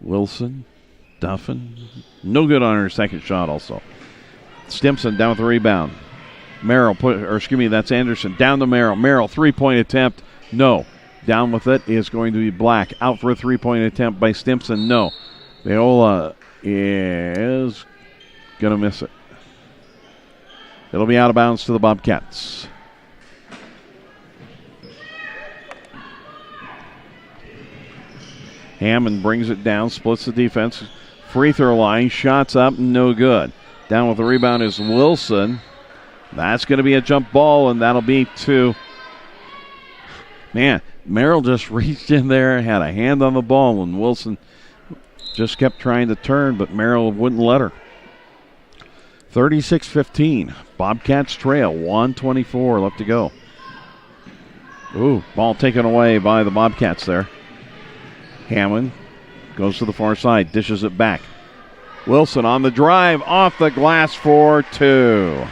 Wilson, Duffin, no good on her second shot also. Stimpson down with the rebound. That's Anderson. Down to Merrill. Merrill, 3-point attempt. No. Down with it is going to be Black. Out for a 3-point attempt by Stimpson. No. Viola is going to miss it. It'll be out of bounds to the Bobcats. Hammond brings it down, splits the defense. Free throw line, shots up, no good. Down with the rebound is Wilson. That's going to be a jump ball, and that'll be to... Man, Merrill just reached in there, had a hand on the ball, and Wilson just kept trying to turn, but Merrill wouldn't let her. 36-15. Bobcats trail, 1:24 left to go. Ooh, ball taken away by the Bobcats there. Hammond goes to the far side, dishes it back. Wilson on the drive, off the glass for 2.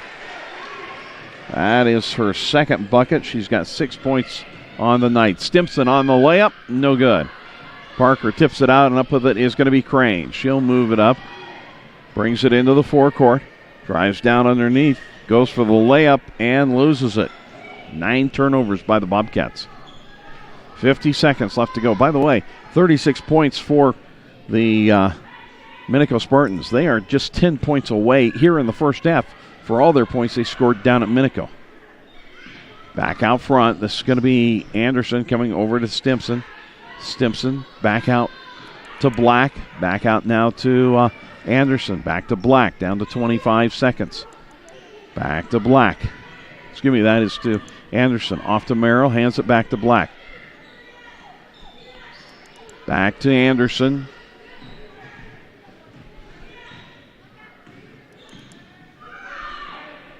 That is her second bucket. She's got 6 points on the night. Stimpson on the layup, no good. Parker tips it out, and up with it is going to be Crane. She'll move it up, brings it into the forecourt, drives down underneath, goes for the layup, and loses it. 9 turnovers by the Bobcats. 50 seconds left to go. By the way, 36 points for the Minico Spartans. They are just 10 points away here in the first half for all their points they scored down at Minico. Back out front. This is going to be Anderson coming over to Stimpson. Stimpson back out to Black. Back out now to Anderson. Back to Black. Down to 25 seconds. Back to Black. That is to Anderson. Off to Merrill. Hands it back to Black. Back to Anderson.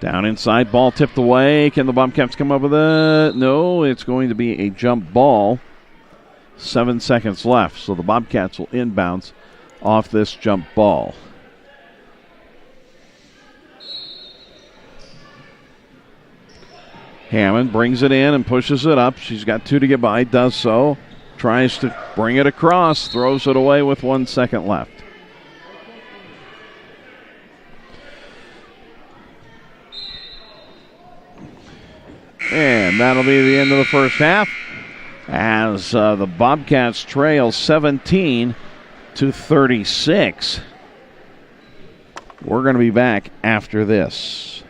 Down inside, ball tipped away. Can the Bobcats come up with it? No, it's going to be a jump ball. 7 seconds left, so the Bobcats will inbounds off this jump ball. Hammond brings it in and pushes it up. She's got 2 to get by, does so. Tries to bring it across, throws it away with 1 second left. And that'll be the end of the first half as the Bobcats trail 17-36. We're going to be back after this.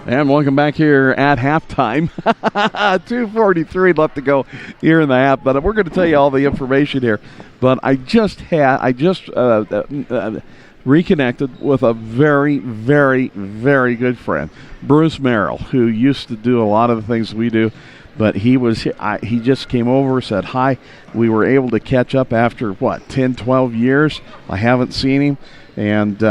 And welcome back here at halftime. 2:43 left to go here in the half, but we're going to tell you all the information here. But I just reconnected with a very, very, very good friend, Bruce Merrill, who used to do a lot of the things we do. But he just came over, said hi. We were able to catch up after, 10, 12 years. I haven't seen him. And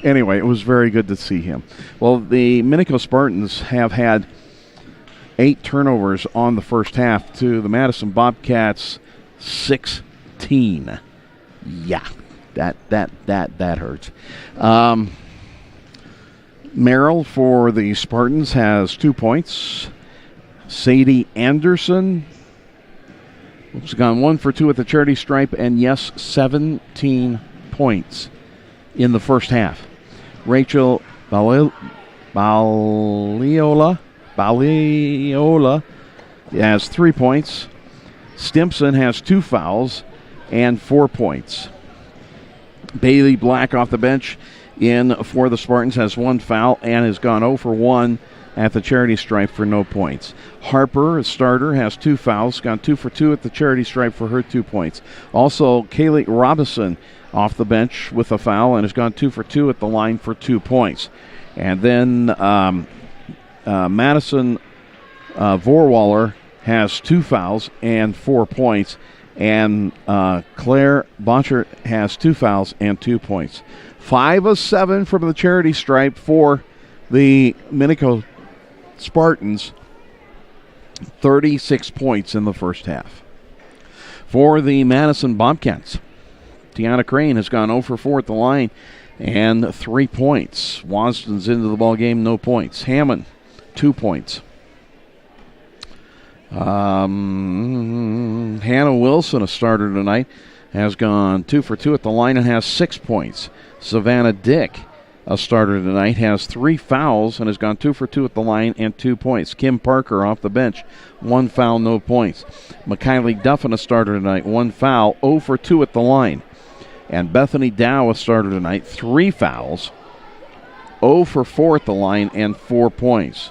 anyway, it was very good to see him. Well, the Minico Spartans have had 8 turnovers on the first half to the Madison Bobcats 16. Yeah, that hurts. Merrill for the Spartans has 2 points. Sadie Anderson has gone 1 for 2 at the charity stripe, and yes, 17 points in the first half. Rachel Baliola has 3 points. Stimson has 2 fouls and 4 points. Bailey Black off the bench in for the Spartans has 1 foul and has gone 0 for 1 at the charity stripe for no points. Harper, a starter, has 2 fouls, gone 2 for 2 at the charity stripe for her 2 points. Also, Kaylee Robinson off the bench with a foul and has gone 2 for 2 at the line for 2 points. And then Madison Vorwaller has 2 fouls and 4 points. And Claire Bonchert has 2 fouls and 2 points. 5 of 7 from the charity stripe for the Minico Spartans. 36 points in the first half. For the Madison Bobcats, Tiana Crane has gone 0 for 4 at the line and 3 points. Wasden's into the ball game, no points. Hammond, 2 points. Hannah Wilson, a starter tonight, has gone 2 for 2 at the line and has 6 points. Savannah Dick, a starter tonight, has 3 fouls and has gone 2 for 2 at the line and 2 points. Kim Parker off the bench, 1 foul, no points. McKiley Duffin, a starter tonight, 1 foul, 0 for 2 at the line. And Bethany Dow, a starter tonight, 3 fouls, 0 for 4 at the line and 4 points.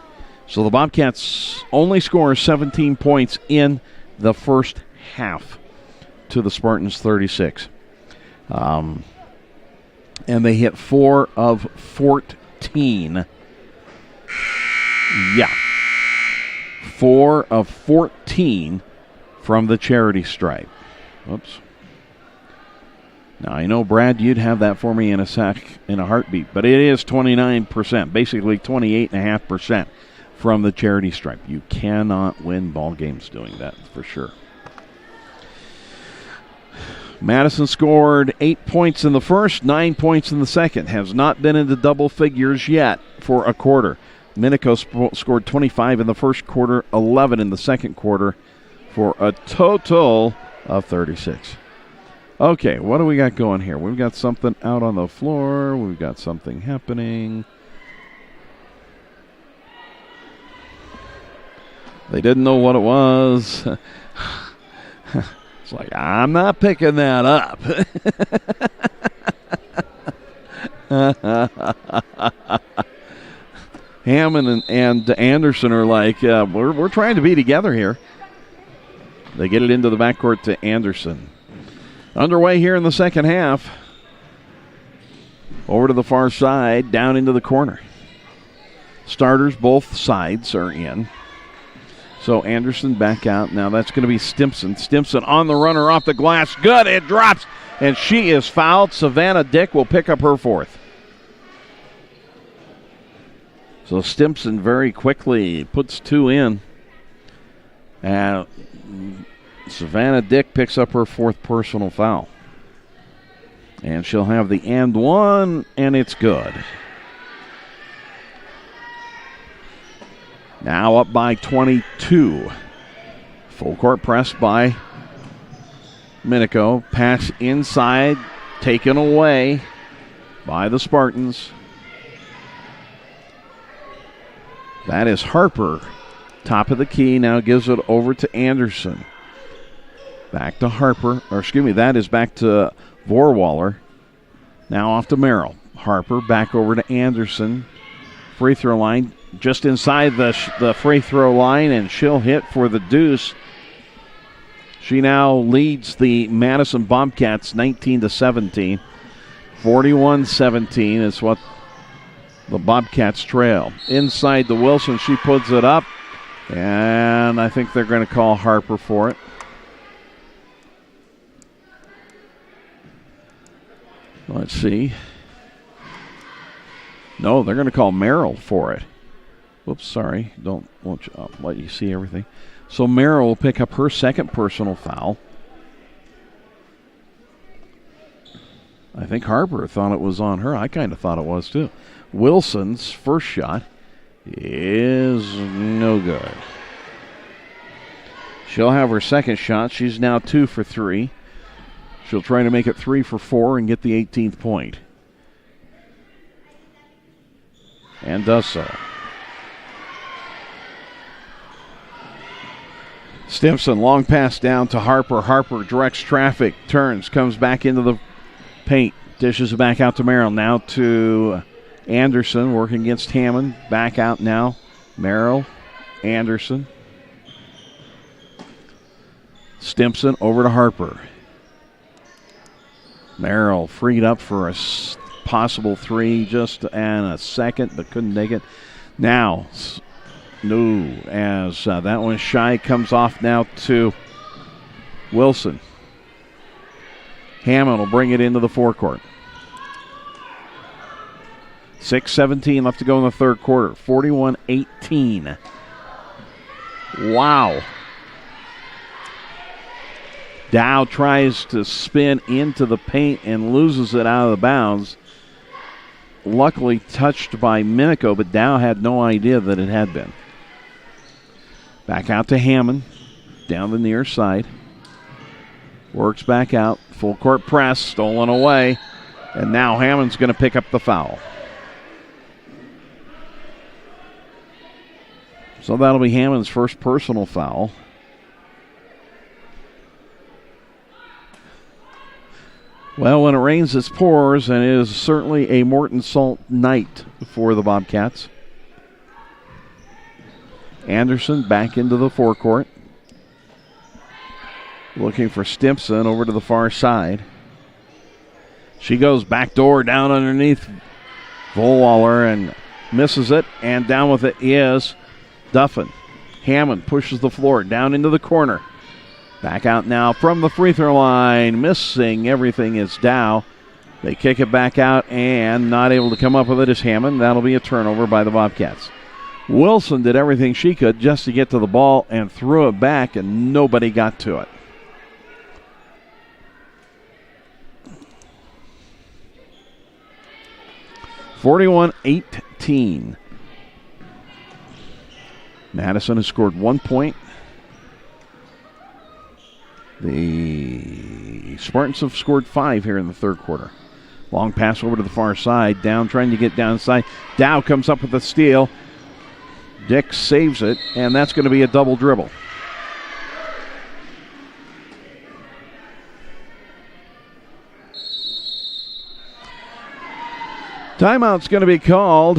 So the Bobcats only score 17 points in the first half to the Spartans 36. And they hit 4 of 14. Yeah. 4 of 14 from the charity stripe. Oops. Now, I know, Brad, you'd have that for me in a heartbeat, but it is 29%, basically 28.5%. From the charity stripe. You cannot win ball games doing that, for sure. Madison scored 8 points in the first, 9 points in the second. Has not been into double figures yet for a quarter. Minico scored 25 in the first quarter, 11 in the second quarter, for a total of 36. Okay, what do we got going here? We've got something out on the floor. We've got something happening. They didn't know what it was. It's like, I'm not picking that up. Hammond and Anderson are like, we're trying to be together here. They get it into the backcourt to Anderson. Underway here in the second half. Over to the far side, down into the corner. Starters, both sides are in. So Anderson back out. Now that's going to be Stimson. Stimson on the runner off the glass. Good. It drops. And she is fouled. Savannah Dick will pick up her 4th. So Stimson very quickly puts 2 in. And Savannah Dick picks up her 4th personal foul. And she'll have the and 1, and it's good. Now up by 22. Full court press by Minico. Pass inside, taken away by the Spartans. That is Harper. Top of the key, now gives it over to Anderson. Back to Harper, that is back to Vorwaller. Now off to Merrill. Harper back over to Anderson. free throw line, just inside the free throw line, and she'll hit for the deuce. She now leads the Madison Bobcats 19-17. 41-17 is what the Bobcats trail. Inside to Wilson, she puts it up, and I think they're going to call Harper for it. Let's see. No, they're going to call Merrill for it. Whoops, sorry. I'll let you see everything. So Merrill will pick up her second personal foul. I think Harper thought it was on her. I kind of thought it was too. Wilson's first shot is no good. She'll have her second shot. She's now 2 for 3. She'll try to make it 3 for 4 and get the 18th point. And does so. Stimson, long pass down to Harper. Harper directs traffic, turns, comes back into the paint, dishes it back out to Merrill. Now to Anderson, working against Hammond. Back out now. Merrill, Anderson. Stimson over to Harper. Merrill freed up for a possible 3 just and a second, but couldn't make it. Now, no, as that one shy, comes off now to Wilson. Hammond will bring it into the forecourt. 6:17 left to go in the third quarter. 41-18. Wow. Dow tries to spin into the paint and loses it out of the bounds. Luckily touched by Minico, but Dow had no idea that it had been. Back out to Hammond, down the near side. Works back out, full court press, stolen away, and now Hammond's going to pick up the foul. So that'll be Hammond's first personal foul. Well, when it rains, it pours, and it is certainly a Morton Salt night for the Bobcats. Anderson back into the forecourt. Looking for Stimson over to the far side. She goes back door down underneath Volwaller and misses it, and down with it is Duffin. Hammond pushes the floor down into the corner. Back out now from the free throw line. Missing everything is Dow. They kick it back out, and not able to come up with it is Hammond. That'll be a turnover by the Bobcats. Wilson did everything she could just to get to the ball and threw it back, and nobody got to it. (41-18). Madison has scored 1 point. The Spartans have scored 5 here in the third quarter. Long pass over to the far side. Down trying to get downside. Dow comes up with a steal. Dick saves it, and that's going to be a double dribble. Timeout's going to be called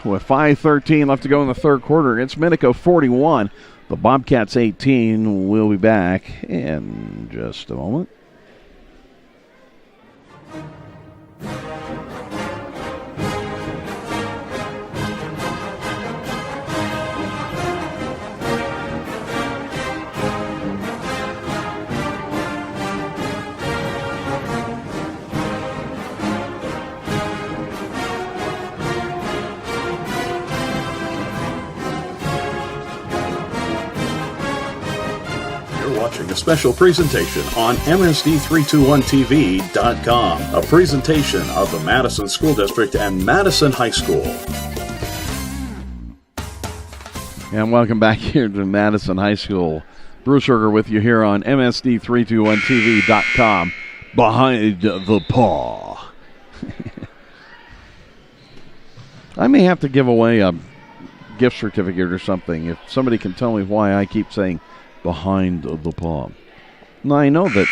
with 5:13 left to go in the third quarter. It's Minico 41. The Bobcats 18. We'll be back in just a moment. A special presentation on MSD321TV.com. A presentation of the Madison School District and Madison High School. And welcome back here to Madison High School. Bruce Erger with you here on MSD321TV.com. Behind the paw. I may have to give away a gift certificate or something if somebody can tell me why I keep saying behind the paw. Now, I know that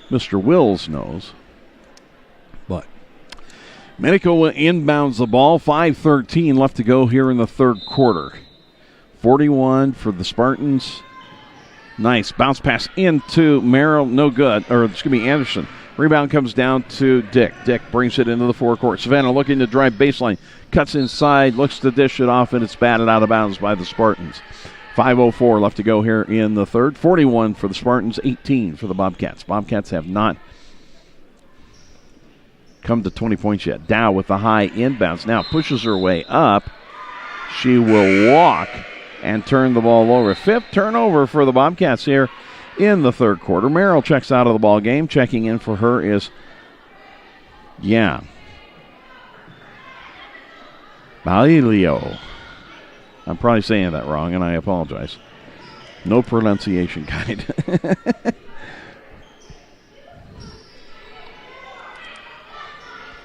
Mr. Wills knows, but Minico inbounds the ball. 5:13 left to go here in the third quarter. 41 for the Spartans. Nice bounce pass into Merrill. No good. Or it's going to be Anderson. Rebound comes down to Dick. Dick brings it into the forecourt. Savannah looking to drive baseline. Cuts inside. Looks to dish it off, and it's batted out of bounds by the Spartans. 5:04 left to go here in the third. 41 for the Spartans. 18 for the Bobcats. Bobcats have not come to 20 points yet. Dow with the high inbounds. Now pushes her way up. She will walk and turn the ball over. 5th turnover for the Bobcats here in the third quarter. Merrill checks out of the ball game. Checking in for her is, Bailio. I'm probably saying that wrong, and I apologize. No pronunciation guide.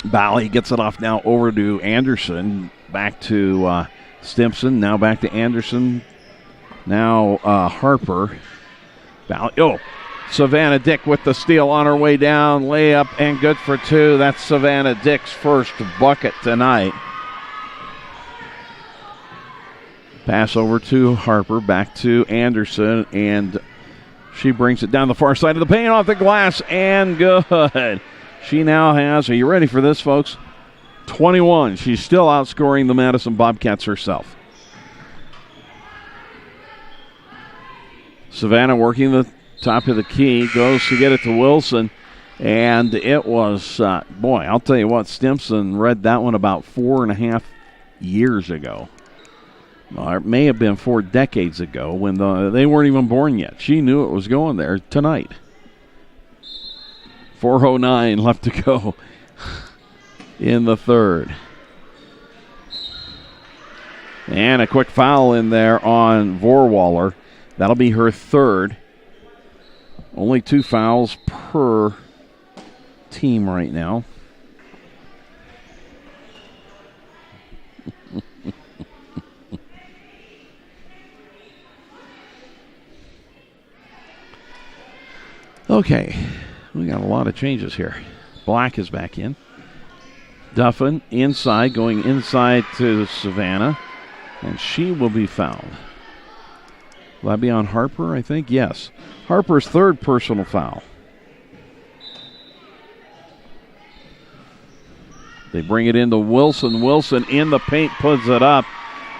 Bally gets it off now over to Anderson. Back to Stimson. Now back to Anderson. Now Harper. Savannah Dick with the steal on her way down. Layup and good for 2. That's Savannah Dick's first bucket tonight. Pass over to Harper. Back to Anderson. And she brings it down the far side of the paint off the glass. And good. She now has, are you ready for this, folks? 21. She's still outscoring the Madison Bobcats herself. Savannah working the top of the key, goes to get it to Wilson, and it was, I'll tell you what, Stimson read that one about 4.5 years ago. Or it may have been 4 decades ago when they weren't even born yet. She knew it was going there tonight. 4:09 left to go in the third. And a quick foul in there on Vorwaller. That'll be her third. Only 2 fouls per team right now. Okay. We got a lot of changes here. Black is back in. Duffin inside, going inside to Savannah. And she will be fouled. Will that be on Harper, I think? Yes. Harper's third personal foul. They bring it into Wilson. Wilson in the paint, puts it up.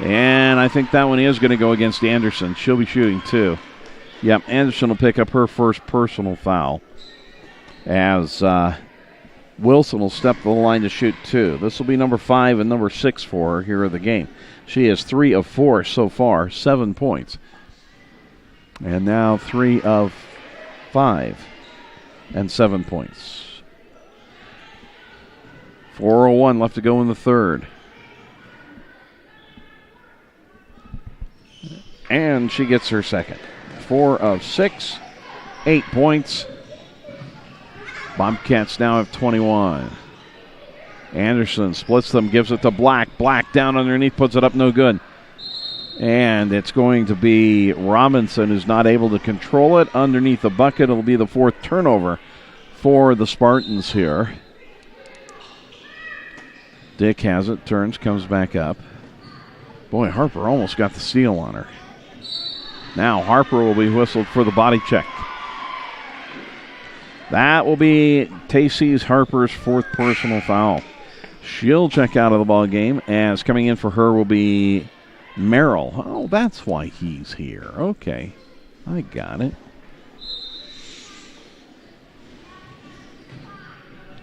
And I think that one is going to go against Anderson. She'll be shooting 2. Yep, Anderson will pick up her first personal foul. As Wilson will step to the line to shoot 2. This will be number 5 and number 6 for her here in the game. She has 3 of 4 so far, 7 points. And now 3 of 5 and 7 points. 4:01 left to go in the third. And she gets her second. 4 of 6, 8 points. Bobcats now have 21. Anderson splits them, gives it to Black. Black down underneath, puts it up, no good. And it's going to be Robinson who's not able to control it. Underneath the bucket, it'll be the 4th turnover for the Spartans here. Dick has it, turns, comes back up. Boy, Harper almost got the steal on her. Now Harper will be whistled for the body check. That will be Tacey's Harper's 4th personal foul. She'll check out of the ball game, as coming in for her will be Merrill. Oh, that's why he's here. Okay, I got it.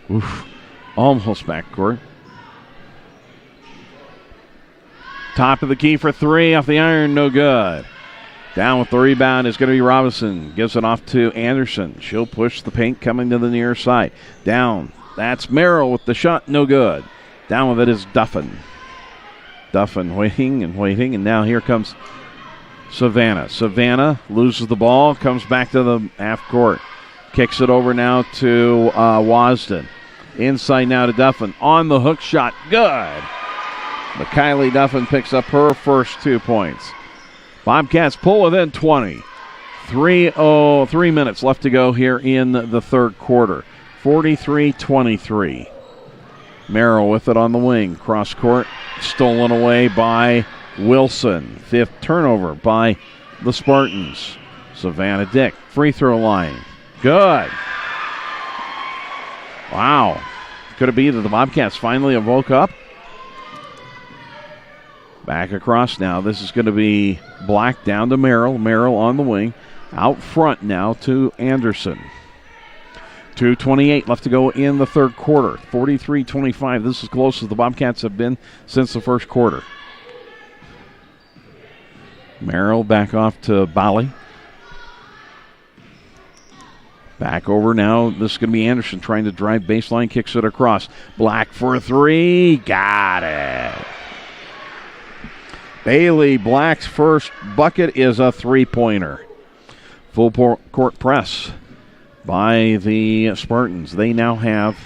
Oof, almost backcourt. Top of the key for 3 off the iron, no good. Down with the rebound is going to be Robinson. Gives it off to Anderson. She'll push the paint coming to the near side. Down. That's Merrill with the shot. No good. Down with it is Duffin. Duffin waiting, and now here comes Savannah. Savannah loses the ball, comes back to the half court. Kicks it over now to Wasden. Inside now to Duffin. On the hook shot. Good. Kylie Duffin picks up her first 2 points. Bobcats pull within 20. 3 minutes left to go here in the third quarter. 43-23. Merrill with it on the wing. Cross court, stolen away by Wilson. 5th turnover by the Spartans. Savannah Dick, free throw line. Good. Wow. Could it be that the Bobcats finally have woke up? Back across now. This is going to be Black down to Merrill. Merrill on the wing. Out front now to Anderson. 2:28 left to go in the third quarter. 43-25. This is close as the Bobcats have been since the first quarter. Merrill back off to Bali. Back over now. This is going to be Anderson trying to drive baseline. Kicks it across. Black for 3. Got it. Bailey Black's first bucket is a three-pointer. Full court press by the Spartans. They now have,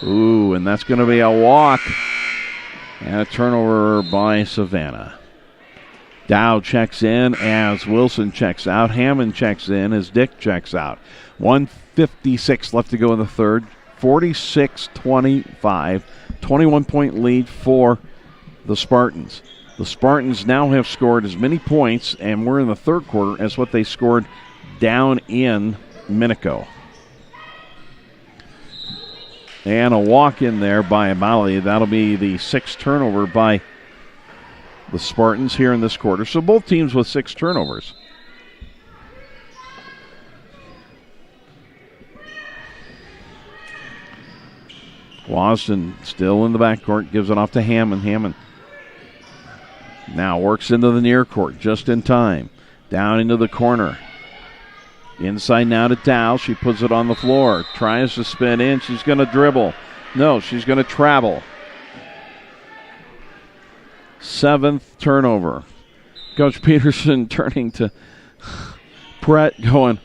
and that's going to be a walk. And a turnover by Savannah. Dow checks in as Wilson checks out. Hammond checks in as Dick checks out. 1:56 left to go in the third. 46-25. 21-point lead for the Spartans. The Spartans now have scored as many points, and we're in the third quarter, as what they scored down in Minico. And a walk in there by Amali. That'll be the 6th turnover by the Spartans here in this quarter. So both teams with 6 turnovers. Wasden still in the backcourt, gives it off to Hammond. Hammond now works into the near court just in time. Down into the corner. Inside now to Dow. She puts it on the floor. Tries to spin in. She's going to dribble. No, she's going to travel. 7th turnover. Coach Peterson turning to Brett going,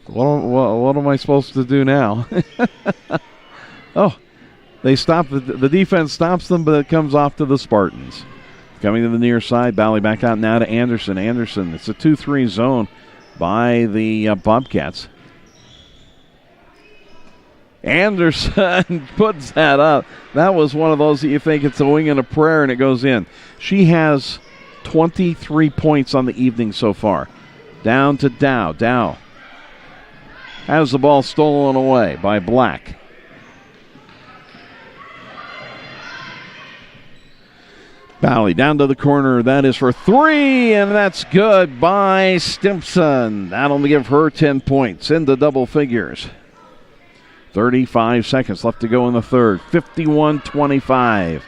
what am I supposed to do now? They stop. The defense stops them, but it comes off to the Spartans. Coming to the near side, Bally back out now to Anderson. Anderson, it's a 2-3 zone by the Bobcats. Anderson puts that up. That was one of those that you think it's a wing and a prayer and it goes in. She has 23 points on the evening so far. Down to Dow. Dow has the ball stolen away by Black. Bally down to the corner. That is for 3, and that's good by Stimpson. That'll give her 10 points into double figures. 35 seconds left to go in the third. 51-25.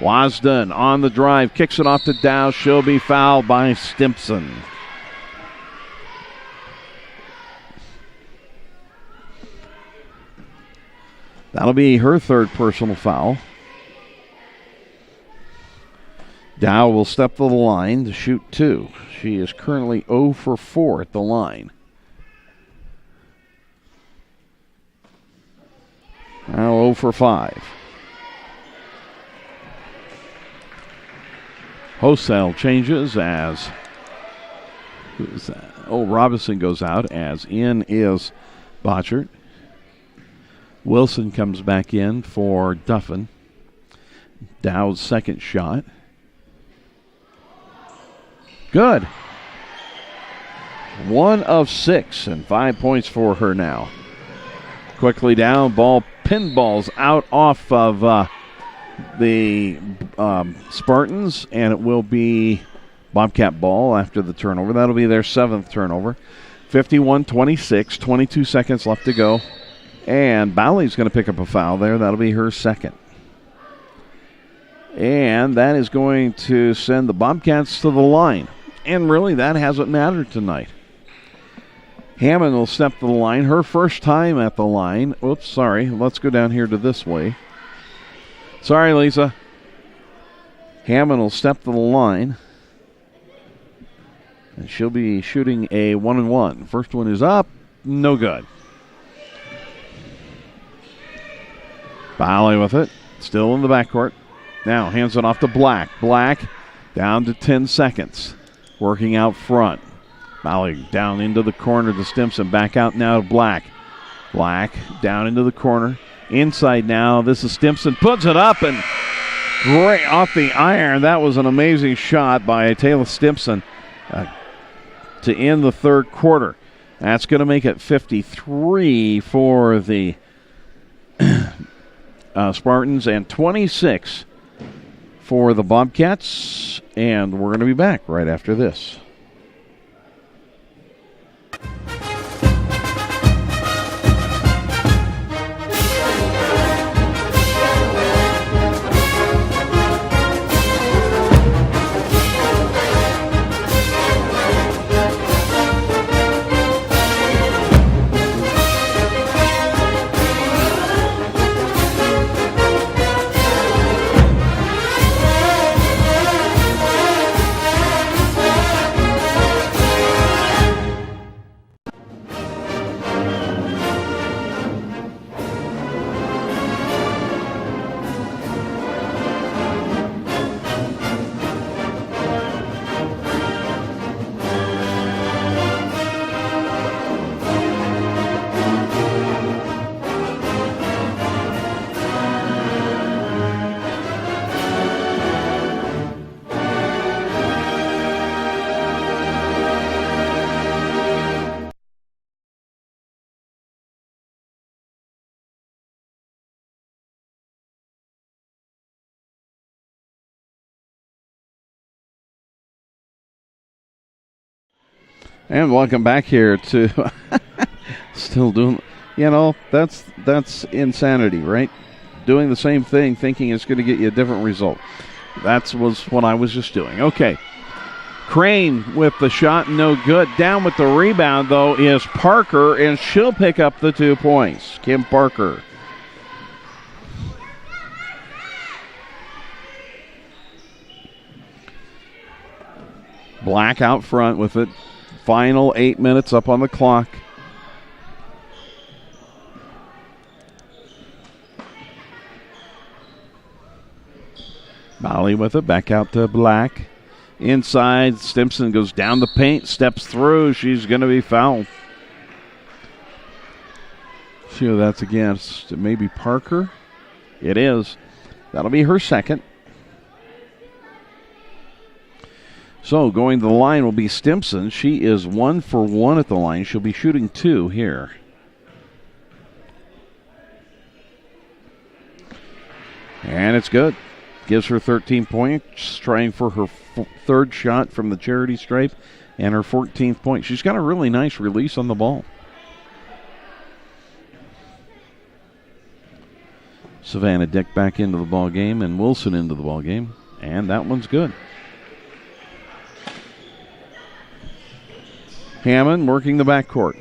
Wasden on the drive. Kicks it off to Dow. She'll be fouled by Stimpson. That'll be her third personal foul. Dow will step to the line to shoot 2. She is currently 0 for 4 at the line. Now 0 for 5. Wholesale changes as Robinson goes out, as in is Botchert. Wilson comes back in for Duffin. Dow's second shot. Good. 1 of 6 and 5 points for her now. Quickly down, ball pinballs out off of the Spartans, and it will be Bobcat ball after the turnover. That'll be their 7th turnover. 51-26, 22 seconds left to go. And Bally's going to pick up a foul there. That'll be her second. And that is going to send the Bobcats to the line. And really, that hasn't mattered tonight. Hammond will step to the line. Her first time at the line. Oops, sorry. Let's go down here to this way. Sorry, Lisa. Hammond will step to the line. And she'll be shooting a 1-and-1. First one is up. No good. Bally with it. Still in the backcourt. Now hands it off to Black. Black down to 10 seconds. Working out front. Bally down into the corner to Stimson. Back out now to Black. Black down into the corner. Inside now. This is Stimpson. Puts it up and great off the iron. That was an amazing shot by Taylor Stimpson to end the third quarter. That's going to make it 53 for the Spartans and 26 for the Bobcats. And we're going to be back right after this. And welcome back here to still doing, that's insanity, right? Doing the same thing, thinking it's going to get you a different result. That was what I was just doing. Okay. Crane with the shot, no good. Down with the rebound, though, is Parker, and she'll pick up the 2 points. Kim Parker. Black out front with it. Final 8 minutes up on the clock. Molly with it, back out to Black. Inside, Stimpson goes down the paint, steps through. She's going to be fouled. See who that's against. Maybe Parker? It is. That'll be her second. So going to the line will be Stimpson. She is 1 for 1 at the line. She'll be shooting 2 here. And it's good. Gives her 13 points, trying for her third shot from the charity stripe and her 14th point. She's got a really nice release on the ball. Savannah Dick back into the ball game and Wilson into the ball game. And that one's good. Hammond working the backcourt.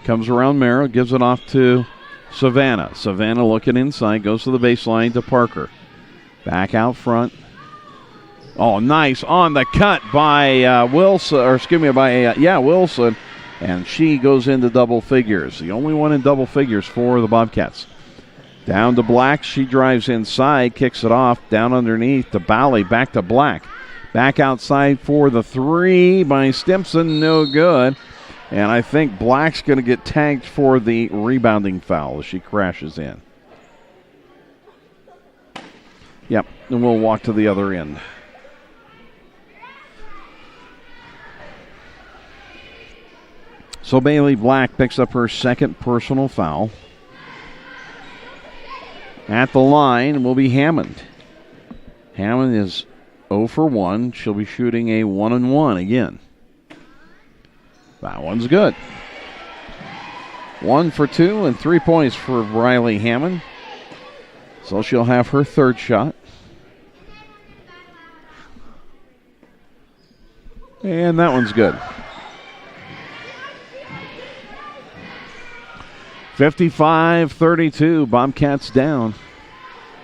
Comes around Merrill, gives it off to Savannah. Savannah looking inside, goes to the baseline to Parker. Back out front. Oh, nice on the cut by Wilson. And she goes into double figures. The only one in double figures for the Bobcats. Down to Black. She drives inside, kicks it off, down underneath to Bally, back to Black. Back outside for the 3 by Stimpson, no good. And I think Black's going to get tagged for the rebounding foul as she crashes in. Yep, and we'll walk to the other end. So Bailey Black picks up her second personal foul. At the line will be Hammond. Hammond is 0 for 1. She'll be shooting a 1-and-1 again. That one's good. 1 for 2 and 3 points for Riley Hammond. So she'll have her third shot. And that one's good. 55-32, Bobcats down.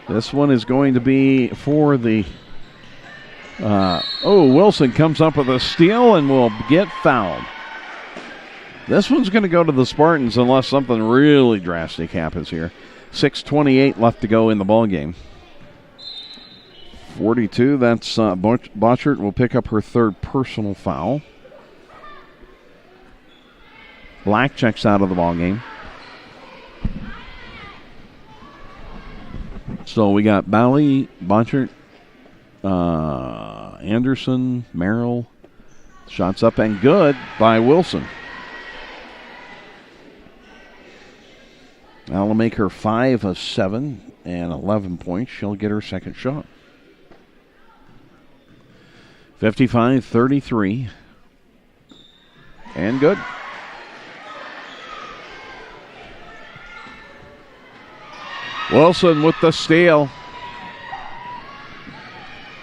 This one is going to be for the... Wilson comes up with a steal and will get fouled. This one's going to go to the Spartans unless something really drastic happens here. 6:28 left to go in the ball game. 42, that's Bochert will pick up her third personal foul. Black checks out of the ball game. So we got Bally, Bonchert, Anderson, Merrill. Shots up and good by Wilson. That'll make her 5 of 7 and 11 points. She'll get her second shot. 55-33. And good. Wilson with the steal.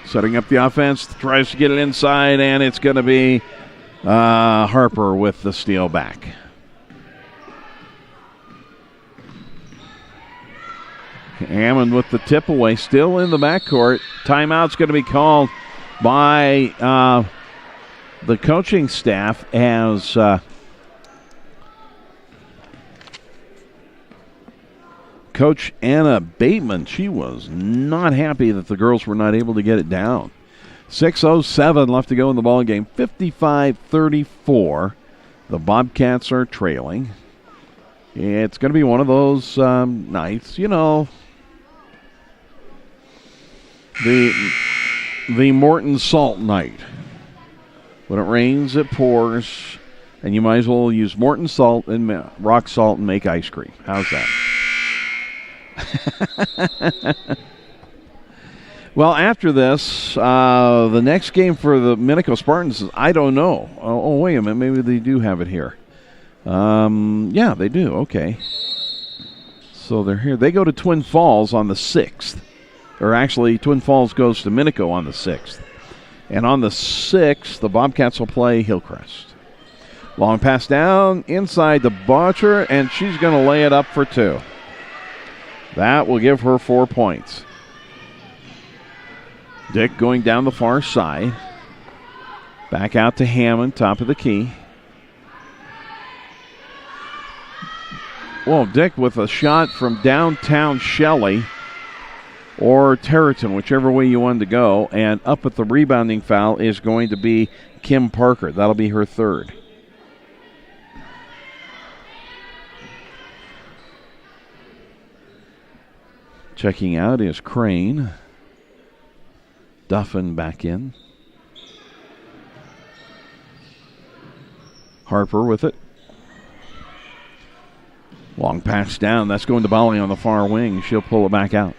Setting up the offense, tries to get it inside, and it's going to be Harper with the steal back. Hammond with the tip away, still in the backcourt. Timeout's going to be called by the coaching staff as Coach Anna Bateman. She was not happy that the girls were not able to get it down. 6:07 left to go in the ball game. 55-34. The Bobcats are trailing. It's going to be one of those nights, you know. The Morton Salt night. When it rains, it pours, and you might as well use Morton salt and rock salt and make ice cream. How's that? Well, after this, the next game for the Minico Spartans is, I don't know. Oh, wait a minute. Maybe they do have it here. Yeah, they do. Okay. So they're here. They go to Twin Falls on the 6th. Or actually, Twin Falls goes to Minico on the 6th. And on the 6th, the Bobcats will play Hillcrest. Long pass down inside the Botcher, and she's going to lay it up for 2. That will give her 4 points. Dick going down the far side. Back out to Hammond, top of the key. Well, Dick with a shot from downtown Shelley or Terraton, whichever way you wanted to go. And up at the rebounding foul is going to be Kim Parker. That'll be her 3rd. Checking out is Crane. Duffin back in. Harper with it. Long pass down. That's going to Bolly on the far wing. She'll pull it back out.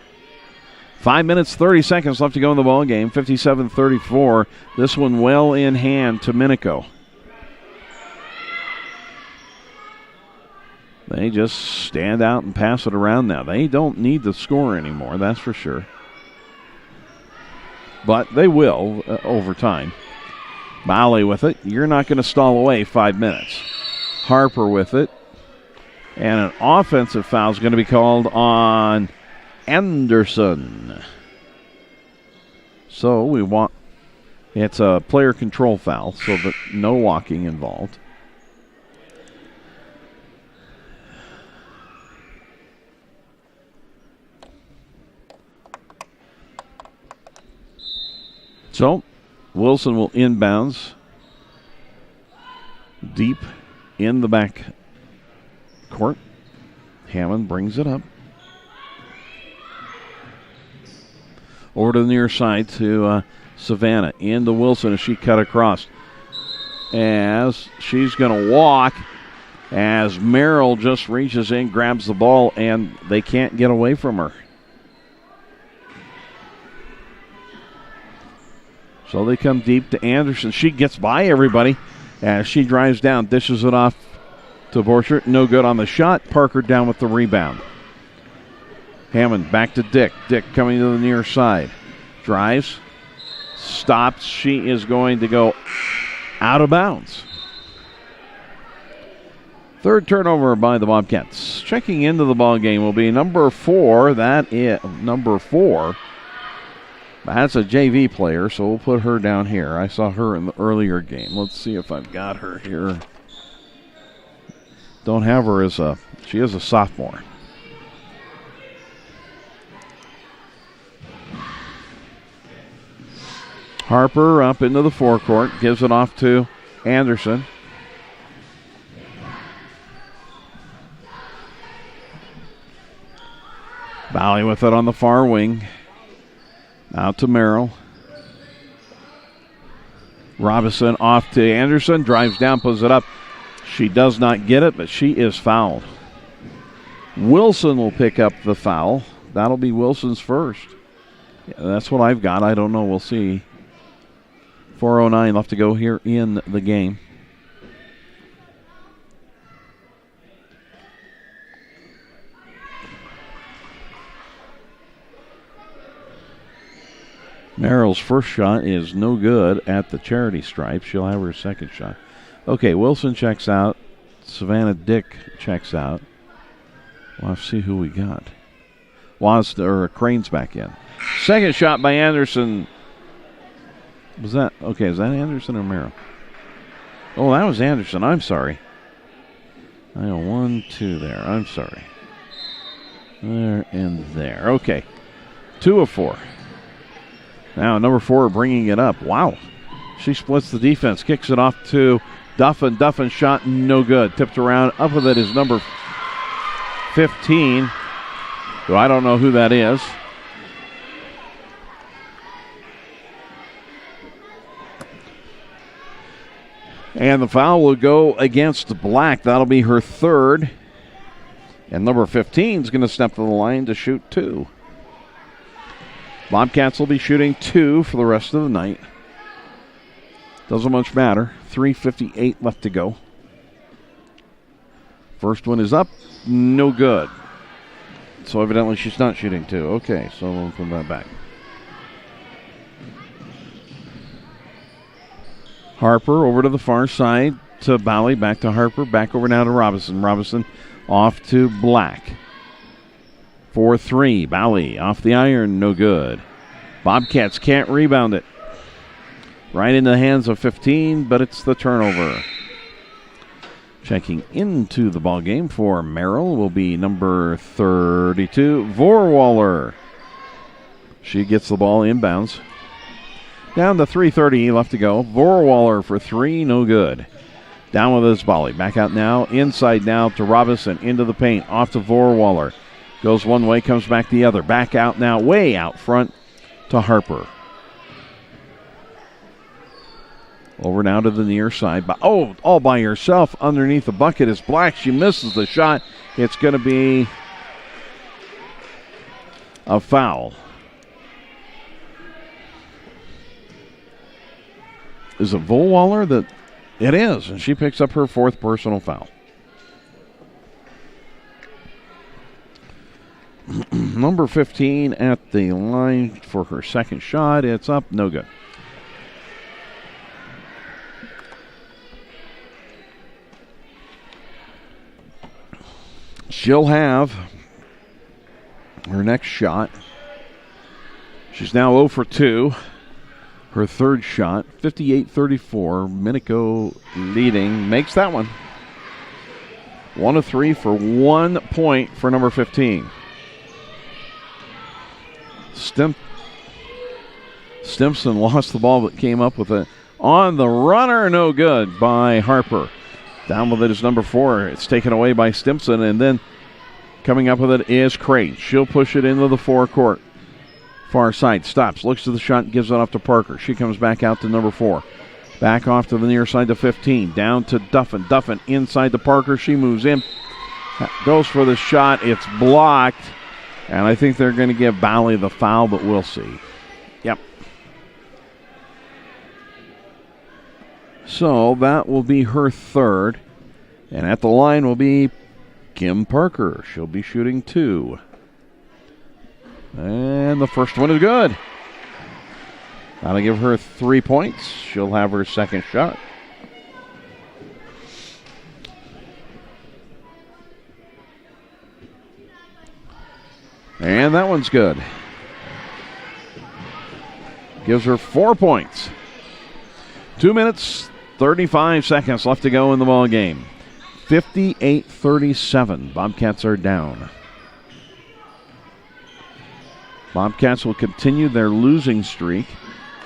5 minutes, 30 seconds left to go in the ball game. 57-34. This one well in hand to Minico. They just stand out and pass it around now. They don't need to score anymore, that's for sure. But they will over time. Bally with it. You're not going to stall away 5 minutes. Harper with it. And an offensive foul is going to be called on Anderson. So we want, it's a player control foul, so that no walking involved. So Wilson will inbounds deep in the back court. Hammond brings it up. Over to the near side to Savannah. Into Wilson as she cut across. As she's going to walk. As Merrill just reaches in, grabs the ball, and they can't get away from her. So they come deep to Anderson. She gets by everybody as she drives down, dishes it off to Borchert. No good on the shot. Parker down with the rebound. Hammond back to Dick. Dick coming to the near side. Drives. Stops. She is going to go out of bounds. 3rd turnover by the Bobcats. Checking into the ball game will be number 4. That is number 4. That's a JV player, so we'll put her down here. I saw her in the earlier game. Let's see if I've got her here. Don't have her as she is a sophomore. Harper up into the forecourt, gives it off to Anderson. Bally with it on the far wing. Out to Merrill. Robinson off to Anderson. Drives down, puts it up. She does not get it, but she is fouled. Wilson will pick up the foul. That'll be Wilson's first. Yeah, that's what I've got. I don't know. We'll see. 4:09 left to go here in the game. Merrill's first shot is no good at the charity stripe. She'll have her second shot. Okay, Wilson checks out. Savannah Dick checks out. We'll have to see who we got. Crane's back in. Second shot by Anderson. Is that Anderson or Merrill? Oh, that was Anderson. I'm sorry. I know 1, 2 there. I'm sorry. There and there. Okay. 2 of 4. Now number 4 bringing it up. Wow. She splits the defense. Kicks it off to Duffin. Duffin shot no good. Tipped around. Up with it is number 15. So I don't know who that is. And the foul will go against Black. That'll be her third. And number 15 is going to step to the line to shoot 2. Bobcats will be shooting 2 for the rest of the night. Doesn't much matter. 3:58 left to go. First one is up. No good. So evidently she's not shooting 2. Okay, so we'll put that back. Harper over to the far side to Bally. Back to Harper. Back over now to Robinson. Robinson off to Black. 4-3. Bally off the iron. No good. Bobcats can't rebound it. Right in the hands of 15, but it's the turnover. Checking into the ball game for Merrill will be number 32, Vorwaller. She gets the ball inbounds. Down to 3:30 left to go. Vorwaller for 3, no good. Down with his volley. Back out now. Inside now to Robinson. Into the paint. Off to Vorwaller. Goes one way, comes back the other. Back out now. Way out front to Harper. Over now to the near side. All by herself underneath the bucket is Black. She misses the shot. It's going to be a foul. Is it Volwaller that? It is, and she picks up her 4th personal foul. Number 15 at the line for her second shot. It's up, no good. She'll have her next shot. She's now 0 for 2. Her third shot, 58-34. Minico leading. Makes that one. 1 of 3 for 1 point for number 15. Stimson lost the ball but came up with it. On the runner, no good by Harper. Down with it is number 4. It's taken away by Stimson, and then coming up with it is Crane. She'll push it into the forecourt. Far side, stops, looks to the shot, gives it off to Parker. She comes back out to number 4. Back off to the near side to 15. Down to Duffin. Duffin inside to Parker. She moves in. Goes for the shot. It's blocked. And I think they're going to give Bally the foul, but we'll see. Yep. So that will be her third. And at the line will be Kim Parker. She'll be shooting 2. And the first one is good. That'll give her 3 points. She'll have her second shot. And that one's good. Gives her 4 points. 2 minutes, 35 seconds left to go in the ball game. 58-37. Bobcats are down. Bobcats will continue their losing streak.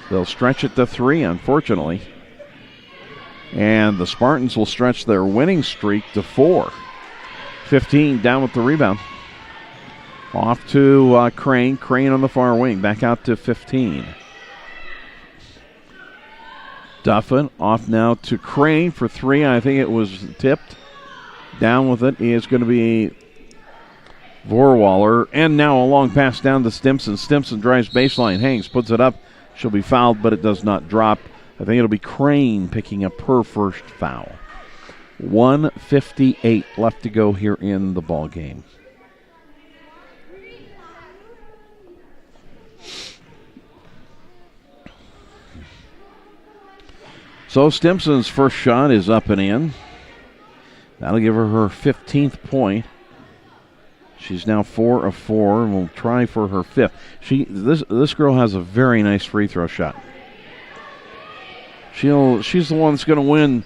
They'll stretch it to 3, unfortunately. And the Spartans will stretch their winning streak to 4. 15 down with the rebound. Off to Crane. Crane on the far wing. Back out to 15. Duffin off now to Crane for 3. I think it was tipped. Down with it is going to be Vorwaller. And now a long pass down to Stimson. Stimson drives baseline. Hangs, puts it up. She'll be fouled, but it does not drop. I think it'll be Crane picking up her first foul. 1:58 left to go here in the ball game. So Stimson's first shot is up and in. That'll give her her 15th point. She's now 4 of 4, and will try for her 5th. This girl has a very nice free throw shot. She's the one that's going to win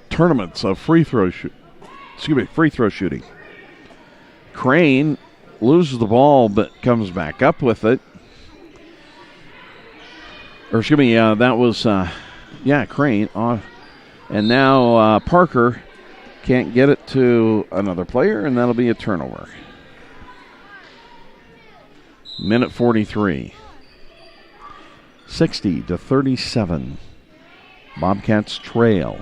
tournaments of free throw shooting. Crane loses the ball, but comes back up with it. Or excuse me, that was Crane off, and now Parker can't get it to another player, and that'll be a turnover. Minute 43. 60-37. Bobcats trail.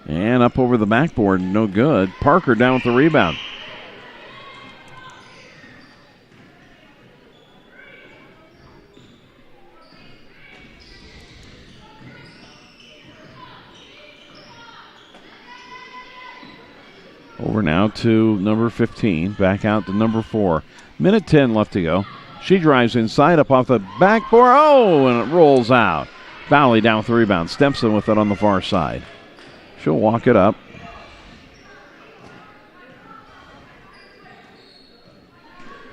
And up over the backboard, no good. Parker down with the rebound. Over now to number 15. Back out to number 4. Minute 10 left to go. She drives inside, up off the backboard. Oh, and it rolls out. Bally down with the rebound. Stimson with it on the far side. She'll walk it up.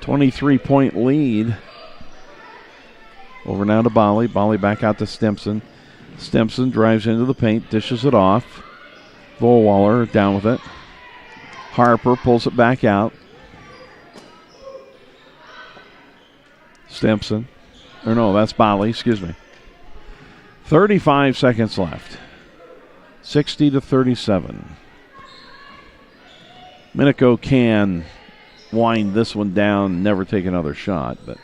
.23 lead. Over now to Bally. Bally back out to Stimson. Stimson drives into the paint, dishes it off. Volwaller down with it. Harper pulls it back out. Stimson. Or no, that's Bally, excuse me. 35 seconds left. 60-37. Minico can wind this one down, never take another shot. But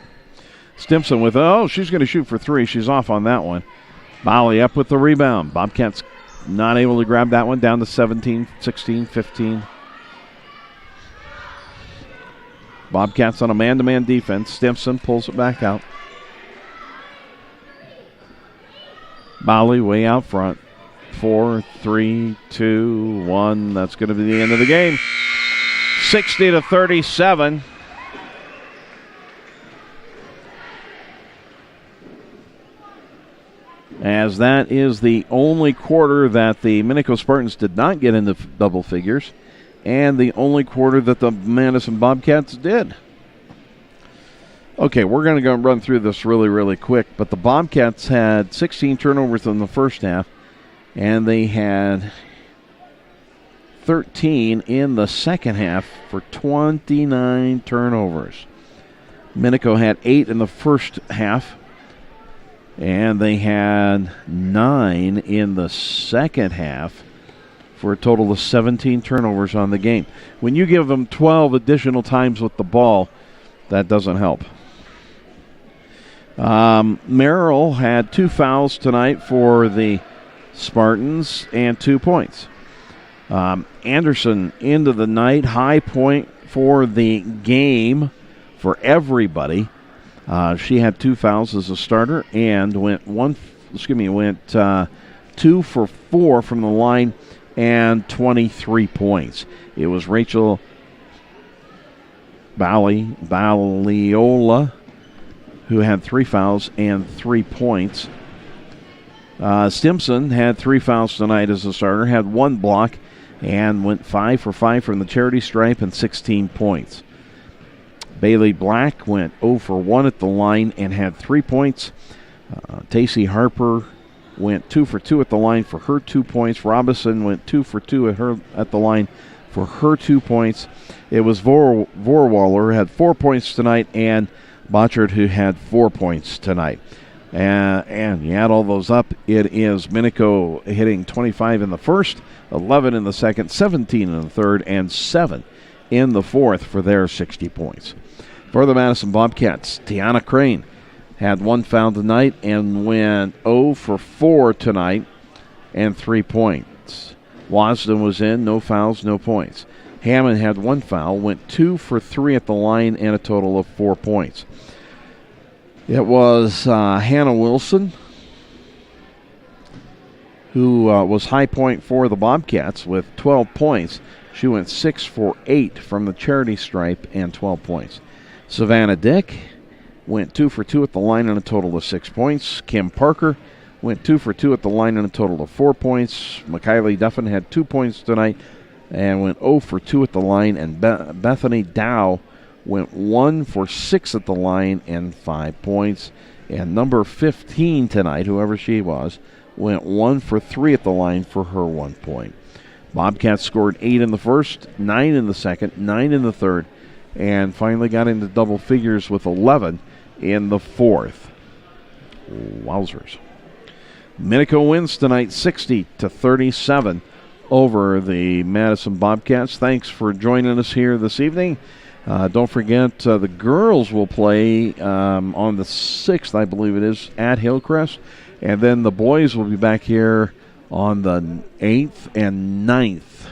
Stimson with, she's going to shoot for 3. She's off on that one. Bally up with the rebound. Bobcats not able to grab that one, down to 17, 16, 15. Bobcats on a man-to-man defense. Stimson pulls it back out. Bally way out front. 4, 3, 2, 1. That's going to be the end of the game. 60-37. As that is the only quarter that the Minico Spartans did not get into double figures, and the only quarter that the Madison Bobcats did. Okay, we're going to go and run through this really, really quick, but the Bobcats had 16 turnovers in the first half, and they had 13 in the second half for 29 turnovers. Minico had 8 in the first half, and they had 9 in the second half for a total of 17 turnovers on the game. When you give them 12 additional times with the ball, that doesn't help. Merrill had 2 fouls tonight for the Spartans and 2 points. Anderson into the night, high point for the game for everybody. She had 2 fouls as a starter and went 2 for 4 from the line and 23 points. It was Rachel Baliola who had 3 fouls and 3 points. Stimson had 3 fouls tonight as a starter, had 1 block, and went 5 for 5 from the charity stripe and 16 points. Bailey Black went 0 for 1 at the line and had 3 points. Tacey Harper went 2 for 2 at the line for her 2 points. Robinson went 2 for 2 at the line for her 2 points. It was Vorwaller who had 4 points tonight, and Botchard who had 4 points tonight. And you add all those up, it is Minico hitting 25 in the first, 11 in the second, 17 in the third, and 7 in the fourth for their 60 points. For the Madison Bobcats, Tiana Crane had 1 foul tonight and went 0 for 4 tonight and 3 points. Wasden was in, no fouls, no points. Hammond had 1 foul, went 2 for 3 at the line, and a total of 4 points. It was Hannah Wilson who was high point for the Bobcats with 12 points. She went 6 for 8 from the charity stripe and 12 points. Savannah Dick went 2 for 2 at the line and a total of 6 points. Kim Parker went 2 for 2 at the line and a total of 4 points. McKaylee Duffin had 2 points tonight and went 0 for 2 at the line. And Bethany Dow went 1 for 6 at the line and 5 points. And number 15 tonight, whoever she was, went 1 for 3 at the line for her 1 point. Bobcats scored 8 in the first, 9 in the second, 9 in the third, and finally got into double figures with 11 in the fourth. Wowzers. Minico wins tonight 60-37 over the Madison Bobcats. Thanks for joining us here this evening. Don't forget, the girls will play on the 6th, I believe it is, at Hillcrest. And then the boys will be back here on the 8th and 9th.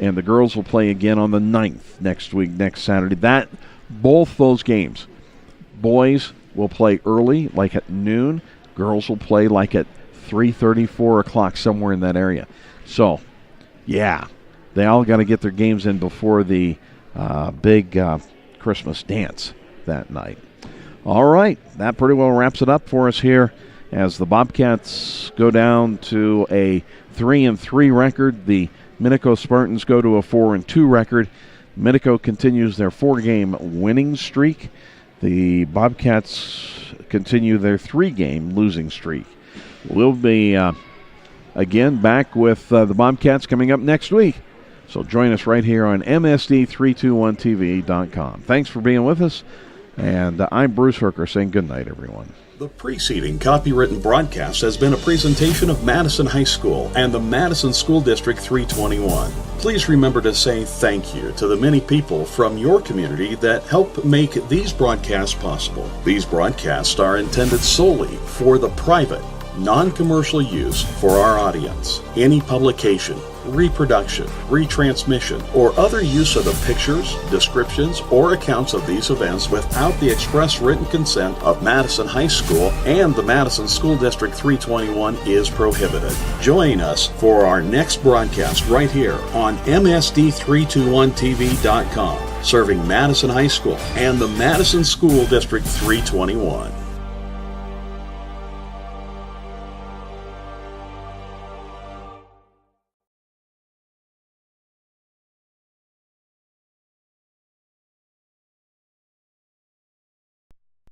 And the girls will play again on the 9th next week, next Saturday. Both those games, boys will play early, like at noon. Girls will play like at 3:30, 4 o'clock, somewhere in that area. So, yeah, they all got to get their games in before the big Christmas dance that night. All right, that pretty well wraps it up for us here as the Bobcats go down to a 3-3 record. The Minico Spartans go to a 4-2 record. Minico continues their 4-game winning streak. The Bobcats continue their 3-game losing streak. We'll be, again, back with the Bobcats coming up next week. So join us right here on MSD321TV.com. Thanks for being with us, and I'm Bruce Hooker saying good night, everyone. The preceding copywritten broadcast has been a presentation of Madison High School and the Madison School District 321. Please remember to say thank you to the many people from your community that help make these broadcasts possible. These broadcasts are intended solely for the private, non-commercial use for our audience. Any publication, reproduction, retransmission, or other use of the pictures, descriptions, or accounts of these events without the express written consent of Madison High School and the Madison School District 321 is prohibited. Join us for our next broadcast right here on MSD321TV.com, serving Madison High School and the Madison School District 321.